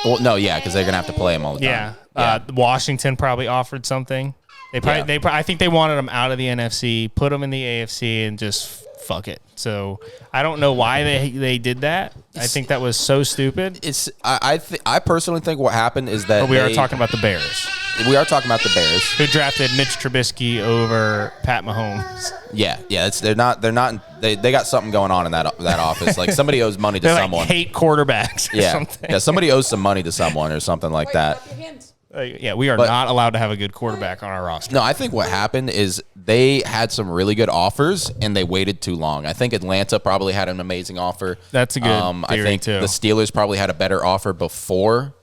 Well, no, yeah, because they're going to have to play him all the Yeah. time. Washington probably offered something. I think they wanted him out of the NFC, put him in the AFC, and just fuck it. So I don't know why they did that. I think that was so stupid. I personally think what happened is that But we are talking about the Bears, we are talking about the Bears. who drafted Mitch Trubisky over Pat Mahomes. Yeah. They got something going on in that office. Like somebody owes money to They someone. like hate quarterbacks or something. Yeah, somebody owes some money to someone or something like that. We are But- not allowed to have a good quarterback on our roster. No, I think what happened is they had some really good offers and they waited too long. I think Atlanta probably had an amazing offer. That's a good I theory, think too. the Steelers probably had a better offer before.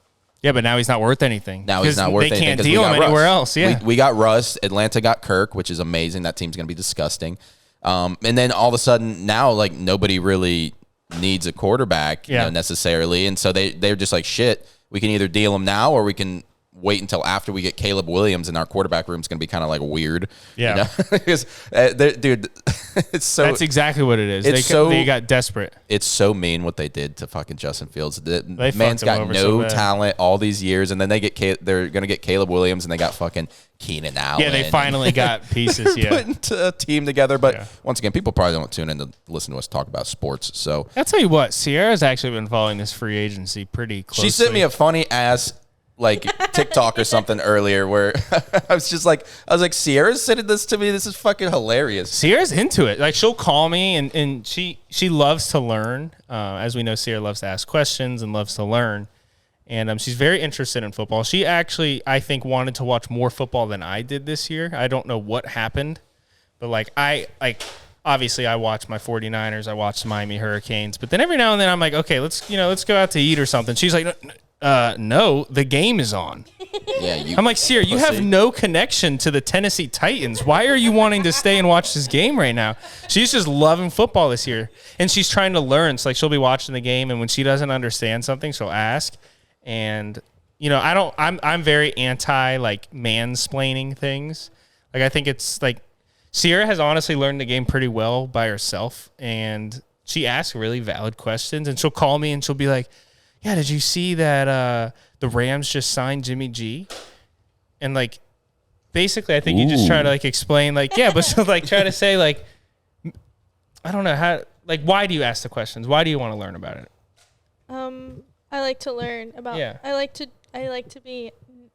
Yeah, but now he's not worth anything. Now he's 'Cause not worth they anything. can't 'cause we deal got him anywhere Russ. else. Yeah. We got Russ. Atlanta got Kirk, which is amazing. That team's going to be disgusting. And then all of a sudden now, like nobody really needs a quarterback, Yeah. necessarily. And so they're just like, shit, we can either deal him now or we can wait until after we get Caleb Williams, and our quarterback room is going to be kind of like weird. Yeah. You know? Because, dude, it's so. That's exactly what it is. They got desperate. It's so mean what they did to fucking Justin Fields. The They man's fucked him got over no so bad. talent all these years, and then they're going to get Caleb Williams, and they got fucking Keenan Allen. Yeah, they finally got pieces. Yeah. Putting a team together. But once again, people probably don't tune in to listen to us talk about sports. So I'll tell you what, Sierra's actually been following this free agency pretty closely. she sent me a funny ass like TikTok or something earlier where I was like, Sierra's sending this to me. This is fucking hilarious. Sierra's into it. Like, she'll call me, and she loves to learn. As we know, Sierra loves to ask questions and loves to learn. And she's very interested in football. She actually, I think, wanted to watch more football than I did this year. I don't know what happened, but obviously I watch my 49ers. I watch the Miami Hurricanes. But then every now and then I'm like, okay, let's go out to eat or something. She's like, no, the game is on. Yeah, I'm like, Sierra, you have no connection to the Tennessee Titans. Why are you wanting to stay and watch this game right now? She's just loving football this year, and she's trying to learn. So, like, she'll be watching the game, and when she doesn't understand something, she'll ask. And I'm very anti like mansplaining things. Like, I think it's like Sierra has honestly learned the game pretty well by herself, and she asks really valid questions. And she'll call me and she'll be like, yeah, did you see that the Rams just signed Jimmy G? And like, basically, I think you just try to like explain like, yeah, but she'll like try to say like, I don't know how, like, why do you ask the questions? Why do you want to learn about it? I like to learn about. Yeah. I like to be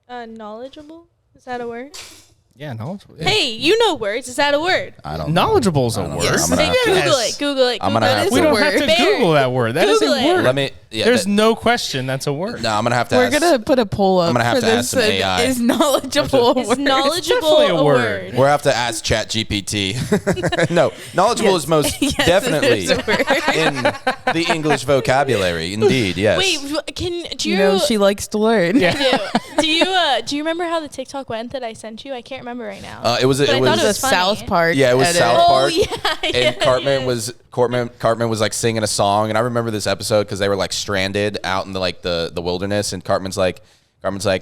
knowledgeable. Is that a word? Yeah, knowledgeable. Yeah. Hey, you know words. Is that a word? I don't Knowledgeable is a I don't know. word. I'm gonna have to- Google it. Google it. I'm gonna Google have it. to- We It's a don't have word. to Bear. Google that word. That is Google a it. word. Let me. Yeah, There's no question that's a word. no, I'm gonna have to. We're ask, gonna put a poll up I'm gonna have for to ask this. some AI. Is knowledgeable a Is word? knowledgeable definitely a a word. word? We'll have to ask ChatGPT. No, knowledgeable is most Yes, it definitely is a word. in the English vocabulary. Indeed, yes. Wait, do You you know, she likes to learn. do you remember how the TikTok went that I sent you? I can't remember right now. It was. But I It thought was. it The was funny. South Park. Yeah, it was edit. South Oh Park. yeah, And Cartman was like singing a song, and I remember this episode because they were like stranded out in the wilderness, and Cartman's like,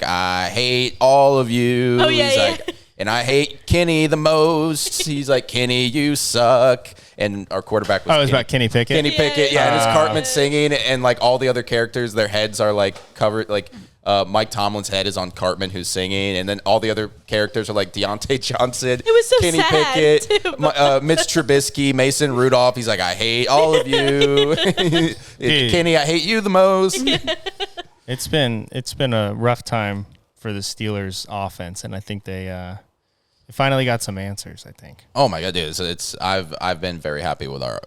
I hate all of you. Oh, yeah, He's yeah. like, and I hate Kenny the most. He's like, Kenny, you suck. And our quarterback was Oh, it was about Kenny Pickett. Kenny Pickett, yeah, and it's yeah. Cartman singing, and like all the other characters, their heads are like covered, like Mike Tomlin's head is on Cartman who's singing, and then all the other characters are like Deontay Johnson, It was so Kenny sad, Pickett, too. Mitch Trubisky, Mason Rudolph. He's like, I hate all of you. Kenny, I hate you the most. It's been a rough time for the Steelers offense, and I think they finally got some answers, I think. Oh my god, dude! I've been very happy with our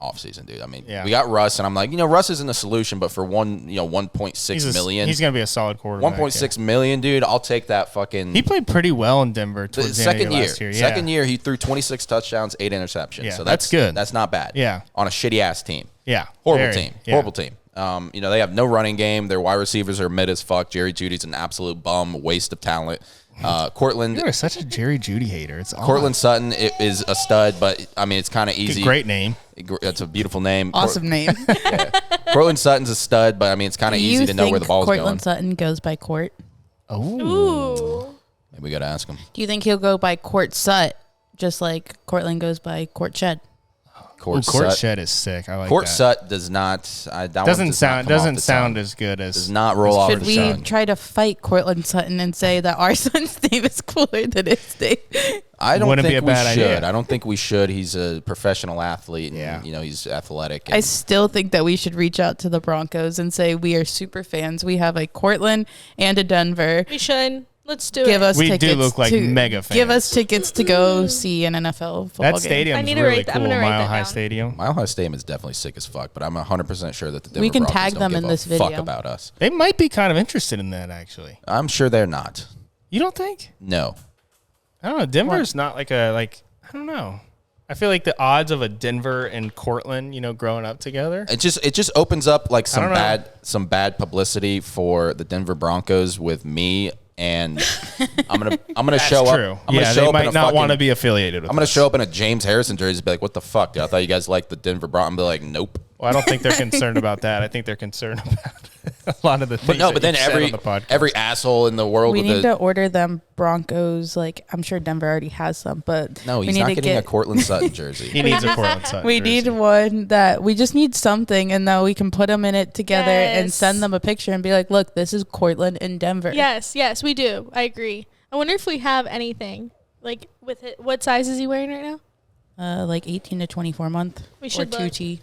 offseason, dude. I mean, Yeah. we got Russ, and I'm like, Russ isn't a solution, but for 1.6 million, He's going to be a solid quarterback. 1.6 million, dude. I'll take that fucking. He played pretty well in Denver The towards the end of second year, last year. Yeah. second year, he threw 26 touchdowns, 8 interceptions. Yeah, so that's good. That's not bad. Yeah. On a shitty ass team. Yeah. Horrible Very. team. Yeah. Horrible team. They have no running game. Their wide receivers are mid as fuck. Jerry Judy's an absolute bum, waste of talent. Cortland You are such a Jerry Judy hater. It's Cortland Sutton is a stud, but I mean it's kind of easy. Great name. It's a beautiful name. Awesome name. Cortland Sutton's a stud, but I mean it's kind of easy to know where the ball's Cortland going. Sutton goes by Court? Oh. Ooh. Maybe we got to ask him. Do you think he'll go by Court Sut, just like Cortland goes by Court Shed? Court Sut. Shed is sick. I like Court that. Sut does not. That one Doesn't does not sound come off doesn't the sound tongue. as good as Does not roll off Should the we tongue. try to fight Cortland Sutton and say that our son's name is cooler than his name? I don't Wouldn't be think a we bad should. idea. I don't think we should. He's a professional athlete. And, Yeah. he's athletic. I And still think that we should reach out to the Broncos and say we are super fans. We have a Cortland and a Denver. We should. Let's do Give it. us We do tickets. look like to, mega Give us fans. tickets to go see an NFL football that game. stadium I is need to really write that- I'm cool. gonna write Mile that High down. Stadium. Mile High Stadium is definitely sick as fuck, but I'm 100% sure that the Denver We can Broncos tag don't them give in a this fuck video. about us. They might be kind of interested in that, actually. I'm sure they're not. You don't think? No. I don't know. Denver's not like I don't know. I feel like the odds of a Denver and Cortland, growing up together. It just opens up like I don't know. some bad publicity for the Denver Broncos with me, and I'm gonna That's show true. up. I'm gonna show they up might in a not want to fucking- be affiliated with I'm gonna us. show up in a James Harrison jersey and be like, "What the fuck, dude? I thought you guys liked the Denver Broncos." I'm be like, "Nope." Well, I don't think they're concerned about that. I think they're concerned about a lot of the things. But then every every asshole in the world. We with need to order them Broncos. Like, I'm sure Denver already has some, but No, we he's need not to getting get, a Cortland Sutton jersey. he needs a Cortland Sutton. We jersey. need one that we just need something, and then we can put them in it together and Yes. send them a picture and be like, "Look, this is Cortland in Denver." Yes, we do. I agree. I wonder if we have anything like with it. What size is he wearing right now? Like 18 to 24 month We or should look. 2T.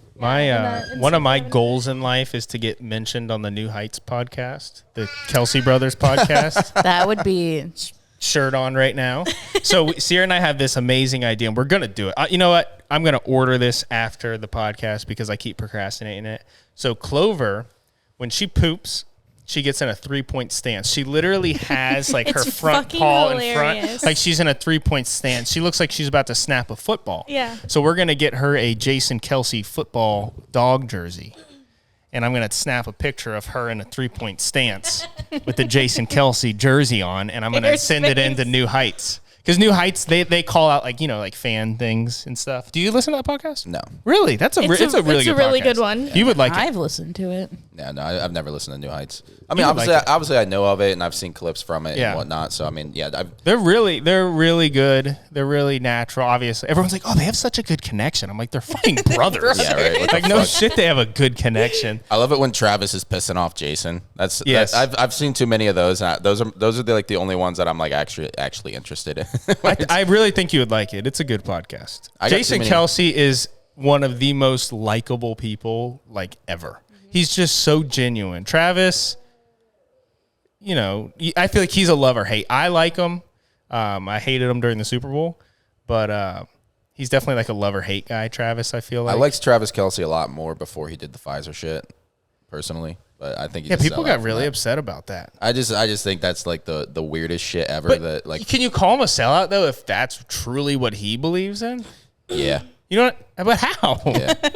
One of my goals in life is to get mentioned on the New Heights podcast, the Kelsey Brothers podcast. That would be Shirt on right now. So Sierra and I have this amazing idea, and we're gonna do it. You know what? I'm gonna order this after the podcast because I keep procrastinating it. So Clover, when she poops, she gets in a 3-point stance. She literally has like her It's front fucking paw in hilarious. front, like she's in a 3-point stance. She looks like she's about to snap a football. Yeah. So we're gonna get her a Jason Kelsey football dog jersey, and I'm gonna snap a picture of her in a 3-point stance with the Jason Kelsey jersey on, and I'm gonna Your send it face. into New Heights. Because New Heights, they call out like, like fan things and stuff. Do you listen to that podcast? No. Really? It's a really It's a good really podcast. good one. You would like it. I've listened to it. Yeah, no, I've never listened to New Heights. I mean, You would obviously, like it. obviously, I know of it and I've seen clips from it Yeah. and whatnot. So I mean, yeah, They're really good. They're really natural. Obviously, everyone's like, "Oh, they have such a good connection." I'm like, "They're fucking brothers." Yeah, right. What the Like, no fuck? shit, they have a good connection. I love it when Travis is pissing off Jason. Yes. I've seen too many of those. And those are the only ones that I'm like actually interested in. I really think you would like it. It's a good podcast. I got too Jason many- Kelsey is one of the most likable people like ever. He's just so genuine. Travis, I feel like he's a love or hate. I like him. I hated him during the Super Bowl, but he's definitely like a love or hate guy. Travis, I feel like. I liked Travis Kelsey a lot more before he did the Pfizer shit, personally. But I think Yeah, people got really upset about that. I just think that's like the weirdest shit ever. But that like can you call him a sellout though if that's truly what he believes in? yeah. You know what? But how? Yeah, I'll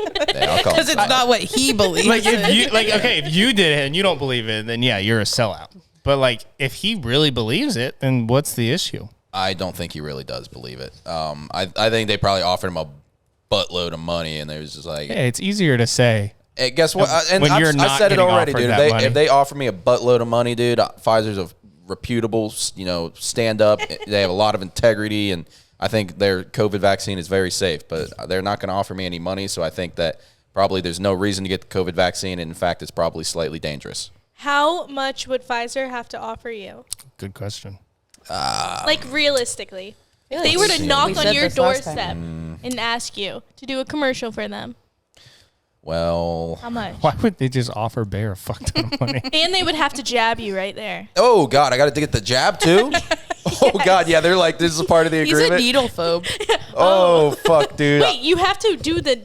call him Because it's not what he believes. Like if you did it and you don't believe it, then yeah, you're a sellout. But like if he really believes it, then what's the issue? I don't think he really does believe it. I think they probably offered him a buttload of money, and they was just like, Hey, it's easier to say. hey, guess what? And When you're I not said it getting already, offered dude. that money. If they offer me a buttload of money, dude, Pfizer's a reputable, stand up. They have a lot of integrity, and I think their COVID vaccine is very safe. But they're not going to offer me any money, so I think that probably there's no reason to get the COVID vaccine, and in fact, it's probably slightly dangerous. How much would Pfizer have to offer you? Good question. Like realistically, if they like were to we knock said on your this last time. doorstep and ask you to do a commercial for them, Well, how much? Why would they just offer Bear a fuck ton of money? And they would have to jab you right there. oh god, I got to get the jab too. Oh god, yeah, they're like, this is a part of the He's a agreement. needle phobe. Oh fuck, dude. Wait, you have to do the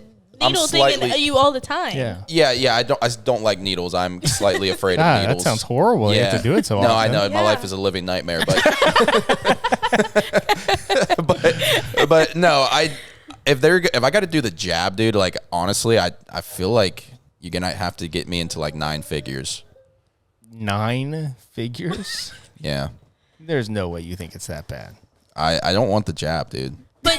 needle thing slightly- in you all the time. Yeah. Yeah, I don't like needles. I'm slightly afraid of God, needles. that sounds horrible. You have to do it so no, often. I know. My Yeah. life is a living nightmare, but no, if I got to do the jab, dude, like honestly, I feel like you're gonna have to get me into like 9 figures. 9 figures? Yeah. There's no way you think it's that bad. I don't want the jab, dude. But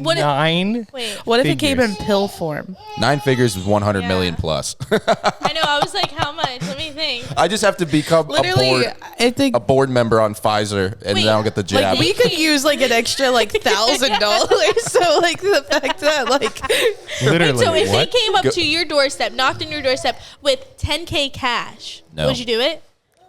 what? 9? Wait, What if it came in Figures. pill form? 9 figures is 100 Yeah. million plus. I know. I was like, how much? Let me think. I just have to become Literally, I think a board member on Pfizer, and Wait, then I'll get the jab. like we could use like an extra like $1,000. So like the fact that like Literally. So if what? they came up Go- to your doorstep, knocked on your doorstep with 10K cash, No. would you do it?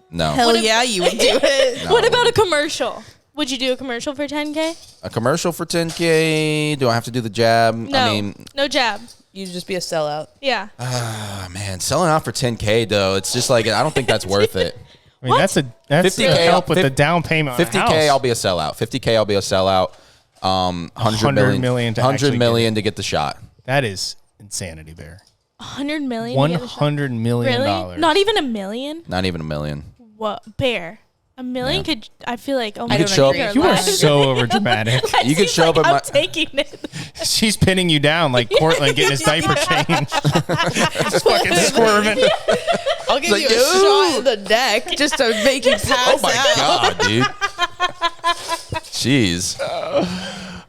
no. hell yeah, you would do it. What about a commercial? Would you do a commercial for 10K? A commercial for 10K? Do I have to do the jab? No, I mean, no jab. You'd just be a sellout. Yeah. oh, man, selling out for 10K though, it's just like I don't think that's worth it. I mean, that's 50K, to help with the fif- down payment on a 50K, house. I'll be a sellout. 50K, I'll be a sellout. 100 100 million to actually 100 get million to get the shot. That is insanity, Bear. 100 million? to get a shot? $100 million. Really? Not even a million? Not even a million. What? Bear. A million Yeah. could, I feel like, oh my You could God, show up- you're You are lying. so over dramatic. You could Seems show up like at I'm my- taking it. She's pinning you down like Cortland getting his diaper changed. Just fucking squirming. I'll give like, you a shot in the neck just to make you pass Oh my out. god, dude. Jeez.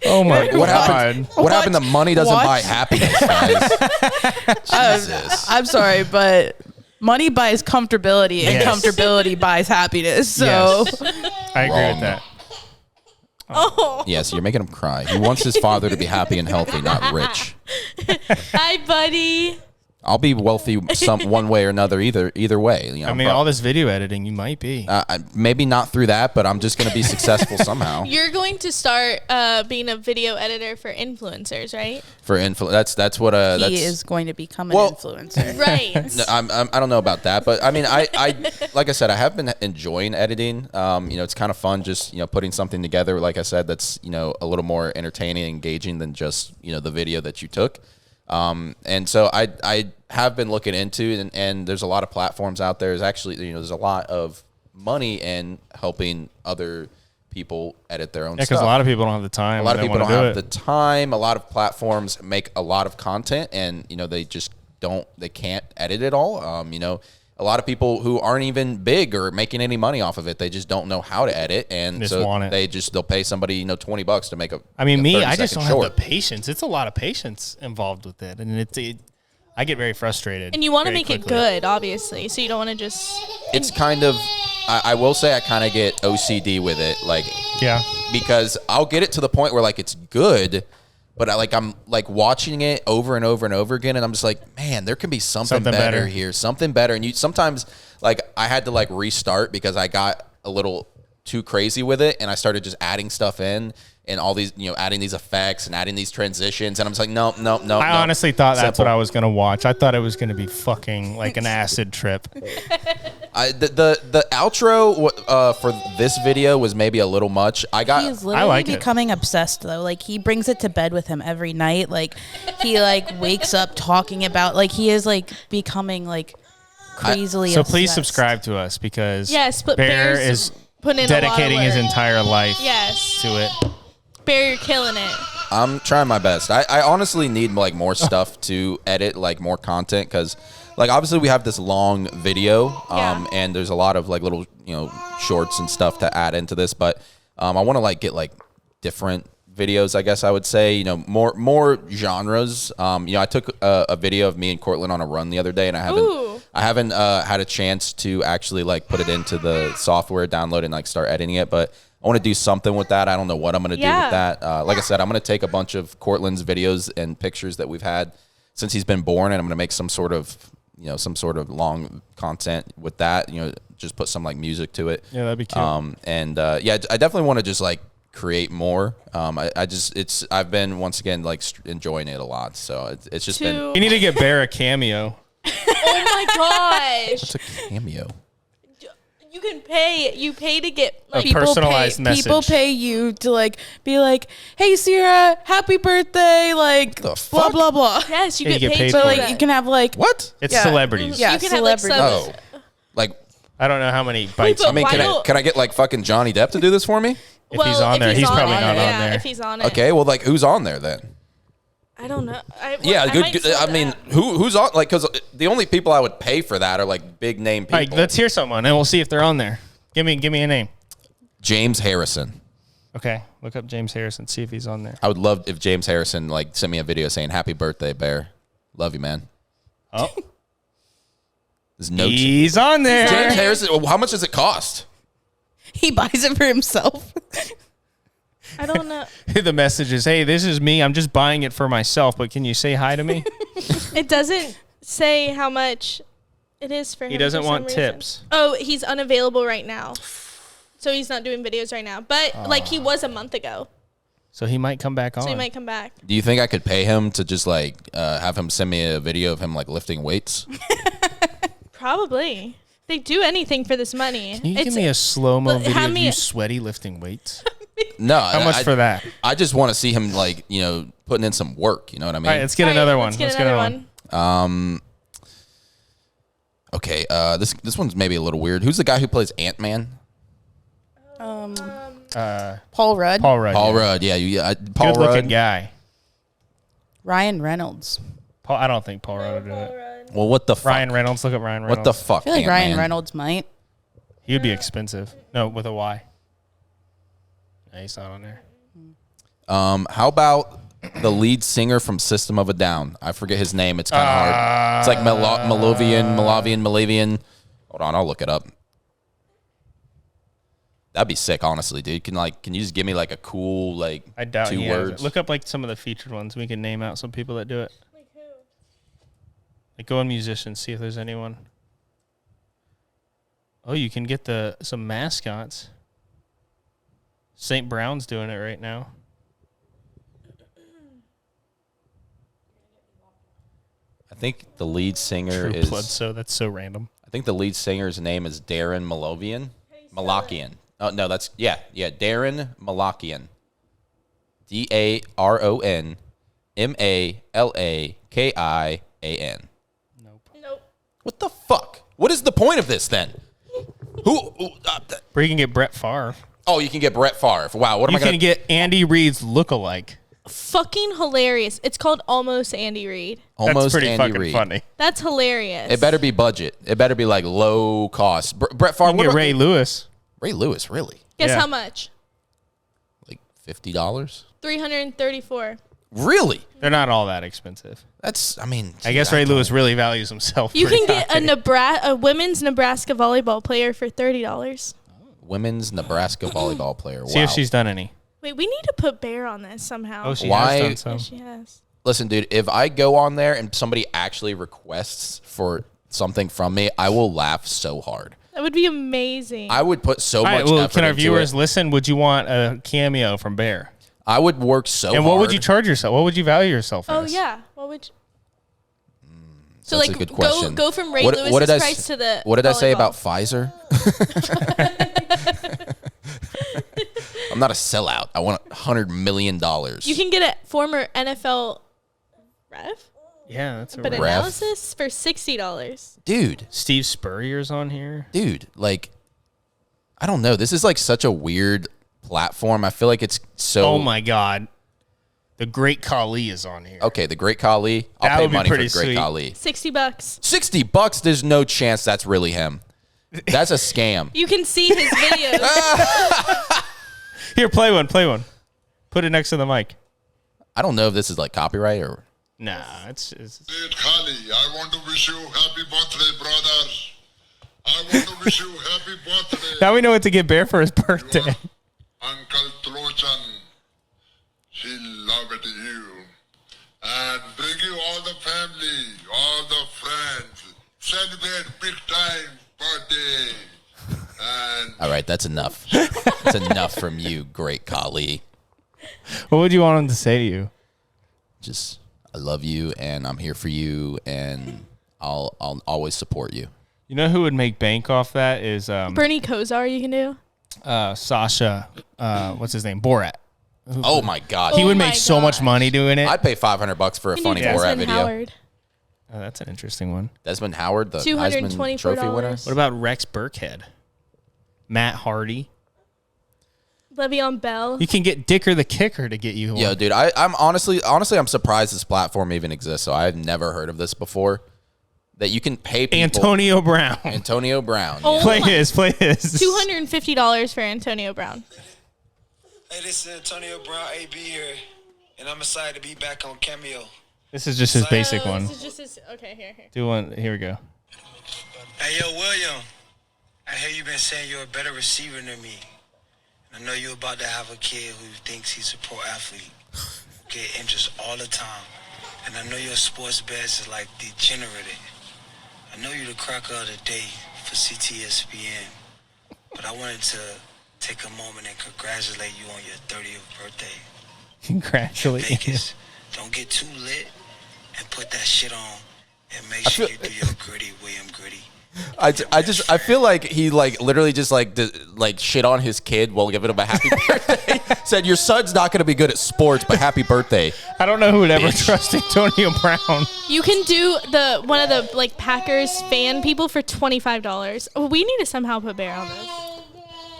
Oh my What god. happened? What happened to money doesn't buy happiness, guys? Jesus. I'm sorry, but money buys comfortability, and Yes. comfortability buys happiness. So Yes. I agree Wrong. with that. Oh, Yeah, so you're making him cry. He wants his father to be happy and healthy, not rich. hi, buddy. I'll be wealthy one way or another, either way. You know, I mean, all this video editing, you might be. maybe not through that, but I'm just going to be successful somehow. You're going to start being a video editor for influencers, right? For influence, that's what that's, he is going to become an Well- influencer. Right. No, I don't know about that, but I mean, I like I said, I have been enjoying editing. You know, it's kind of fun just, putting something together, like I said, that's, a little more entertaining and engaging than just, the video that you took. And so I have been looking into, and there's a lot of platforms out there. There's actually, there's a lot of money in helping other people edit their own Yeah, stuff. because a lot of people don't have the time. A lot of They people don't wanna have do the time. A lot of platforms make a lot of content, and they just they can't edit it all. A lot of people who aren't even big or making any money off of it, they just don't know how to edit, and Just so want it. they'll pay somebody $20 to make a. I mean, a me, 30 I just second don't short. have the patience. It's a lot of patience involved with it, and I get very frustrated. And you want to very make it quickly. good, obviously. So you don't want to just. It's kind of, I will say, I kind of get OCD with it, like Yeah. because I'll get it to the point where like it's good, but I'm watching it over and over and over again, and I'm just like, man, there can be something better here, something better. And you sometimes like I had to like restart because I got a little too crazy with it, and I started just adding stuff in and all these, adding these effects and adding these transitions, and I'm just like, no. I honestly thought that's Simple. what I was gonna watch. I thought it was gonna be fucking like an acid trip. The outro for this video was maybe a little much. He's literally like it. becoming obsessed though. Like he brings it to bed with him every night. Like he wakes up talking about he is becoming crazily So obsessed. please subscribe to us because Yes, but Bear Bear's is putting in a lot of dedicating his work. entire life Yes. to it. Bear, you're killing it. I'm trying my best. I honestly need more stuff to edit, more content, because obviously we have this long video, Yeah. and there's a lot of little shorts and stuff to add into this, but I want to get different videos, I guess I would say, more genres. I took a video of me and Cortland on a run the other day, and Ooh. I haven't had a chance to actually put it into the software, download and start editing it, but I want to do something with that. I don't know what I'm going to do Yeah. with that. Like I said, I'm going to take a bunch of Cortland's videos and pictures that we've had since he's been born, and I'm going to make some sort of long content with that. Just put some music to it. Yeah, that'd be cute. I definitely want to just create more. I've been once again enjoying it a lot. So it's just been You need to get Bear a cameo. Oh my gosh. it's a cameo. You can pay. You pay to get A personalized message. People pay you to be like, "Hey, Sierra, happy birthday!" The blah fuck? blah blah. Yes, you Yeah, get paid. So for like that. you can have What? It's Yeah. celebrities. Yeah, You can have like celebrities. some. Oh, I don't know how many bites. but I mean, why don't- can I get fucking Johnny Depp to do this for me? If he's on there, he's probably not on yeah, there. If he's on it, Okay, well, who's on there then? I don't know. Yeah, I good. might good. slow I mean, down. who's on? Because the only people I would pay for that are big name All people. right, let's hear someone, and we'll see if they're on there. Give me a name. James Harrison. Okay, look up James Harrison. See if he's on there. I would love if James Harrison sent me a video saying "Happy birthday, Bear. Love you, man." Oh, There's no he's on there. James Harrison. Well, how much does it cost? He buys it for himself. I don't know. The message is, "Hey, this is me. I'm just buying it for myself, but can you say hi to me?" It doesn't say how much it is for him. He doesn't for want some reason. tips. Oh, he's unavailable right now. So he's not doing videos right now. But he was a month ago. So he might come back on. So he might come back. Do you think I could pay him to just have him send me a video of him lifting weights? Probably. They do anything for this money. Can you give me a slow-mo Look, video how of many- you sweaty lifting weights? No. How much for that? I just want to see him putting in some work. You know what I mean? All right, let's get All right, another one. Let's get another one. Okay. This one's maybe a little weird. Who's the guy who plays Ant-Man? Paul Rudd, Paul Rudd. Paul yeah. Rudd. Yeah. Paul Good-looking Rudd. guy. Ryan Reynolds. I don't think Paul Rudd would do it. Well, what the fuck? Ryan Reynolds. Look up Ryan Reynolds. What the fuck? I feel like Ant-Man? Ryan Reynolds might. He would be expensive. No, with a Y. No, he's not on there. How about the lead singer from System of a Down? I forget his name. It's kind of hard. It's like Malavian. Hold on, I'll look it up. That'd be sick, honestly, dude. Can you just give me like a cool I doubt 2 words? Look up like some of the featured ones. We can name out some people that do it. Like who? Like go on musicians, see if there's anyone. Oh, you can get some mascots. St. Brown's doing it right now. I think the lead singer True is Bledsoe. That's so random. I think the lead singer's name is Darren Malakian. Oh no, that's Darren Malakian. DARON MALAKIAN. Nope. What the fuck? What is the point of this then? Where you can get Brett Favre. Oh, you can get Brett Favre. Wow, what am I going to get Andy Reid's lookalike. Fucking hilarious. It's called Almost Andy Reid. Almost That's pretty Andy fucking Reid. funny. That's hilarious. It better be budget. It better be like low cost. Brett Favre. You can get Ray Lewis. Ray Lewis, really? Guess Yeah. how much? Like $50? $334. Really? They're not all that expensive. That's, I mean, I guess Ray Lewis really values himself. You pretty can get high. a women's Nebraska volleyball player for $30. Women's Nebraska volleyball player. Wow. See if she's done any. Wait, we need to put Bear on this somehow. Oh, she Why- has done Yeah, some. she has. Listen, dude, if I go on there and somebody actually requests for something from me, I will laugh so hard. That would be amazing. I would put so All right, much well, effort can our into viewers it. listen? Would you want a cameo from Bear? I would work so hard. And what would you charge yourself? What would you value yourself oh as? yeah. What would? So That's like a good question. go from Ray What Lewis's did I price s- to the. What did I say volleyball. about Pfizer? I'm not a sellout. I want $100 million. You can get a former NFL ref, Yeah, that's a but rep. analysis for $60. Dude, Steve Spurrier's on here. like, I don't know. This is like such a weird platform. I feel like it's so. Oh my God, the Great Khali is on here. Okay, the Great Khali. I'll That pay would be money for pretty the Great sweet. Khali. $60. $60. There's no chance that's really him. That's a scam. You can see his videos. Here, play one. Put it next to the mic. I don't know if this is like copyright or. Nah, it's Great Khali, I want to wish you happy birthday, brother. I want to wish you happy birthday. now we know what to get Bear for his birthday. Uncle Tlochan, he loved you. And bring you all the family, all the friends. Celebrate big time birthday. And All right, that's enough. That's enough from you, Great Khali. What would you want him to say to you? Just, I love you, and I'm here for you, and I'll always support you. You know who would make bank off that is Bernie Kosar, you can do. Sasha. What's his name? Borat. Oh my God, He Oh would my make so much gosh. money doing it. I'd pay $500 for a funny You need Borat Desmond video. Howard. Oh, that's an interesting one. Desmond Howard, the Heisman $224. Trophy winner. What about Rex Burkhead? Matt Hardy. Le'Veon Bell. You can get Dicker the Kicker to get you one. Yo, dude, I'm honestly, I'm surprised this platform even exists. So I've never heard of this before. That you can pay people. Antonio Brown. Antonio Brown. Oh, yeah. Play his. $250 for Antonio Brown. Hey, this is Antonio Brown, AB here, and I'm excited to be back on Cameo. This is just his basic one. This is just his. Okay, here. Do one. Here we go. Hey, yo, William, I hear you've been saying you're a better receiver than me. And I know you're about to have a kid who thinks he's a pro athlete, get injured all the time. And I know your sports bets is like degenerated. I know you're the cracker of the day for CTSPN, but I wanted to take a moment and congratulate you on your 30th birthday. Congratulations. Vegas, don't get too lit and put that shit on and make sure you do your gritty, William Gritty. I feel like he like literally just like shit on his kid while giving him a happy birthday. Said your son's not going to be good at sports, but happy birthday. I don't know who would ever trust Antonio Brown. You can do one of the like Packers fan people for $25. Oh, we need to somehow put Bear on this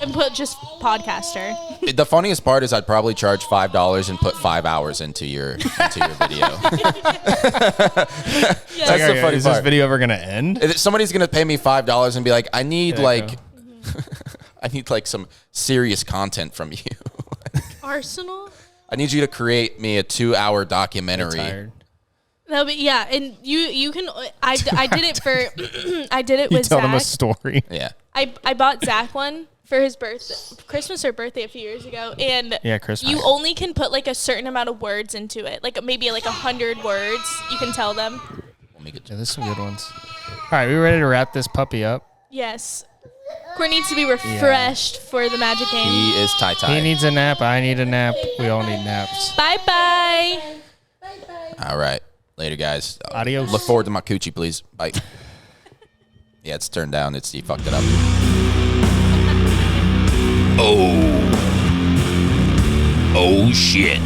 and put just podcaster. The funniest part is I'd probably charge $5 and put 5 hours into your video. Yes. That's the funny is this part. video ever gonna end? If somebody's gonna pay me $5 and be like, I need There you like, go. I need like some serious content from you. Arsenal. I need you to create me a 2-hour documentary. Tired. No, but yeah, and you can. I did it for. I did it You with tell Zach. them a story. Yeah. I bought Zach one for his Christmas or birthday a few years ago, and Yeah, Christmas. you only can put like a certain amount of words into it, like maybe like 100 words. You can tell them. Let me get Yeah, there's some good ones. All right, we ready to wrap this puppy up? Yes, Court needs to be refreshed for the Magic game. He is tie-tie. He needs a nap. I need a nap. We all need naps. Bye bye. All right. Later, guys. Adios. Look forward to my coochie, please. Bye. Yeah, it's turned down. He fucked it up. Oh shit.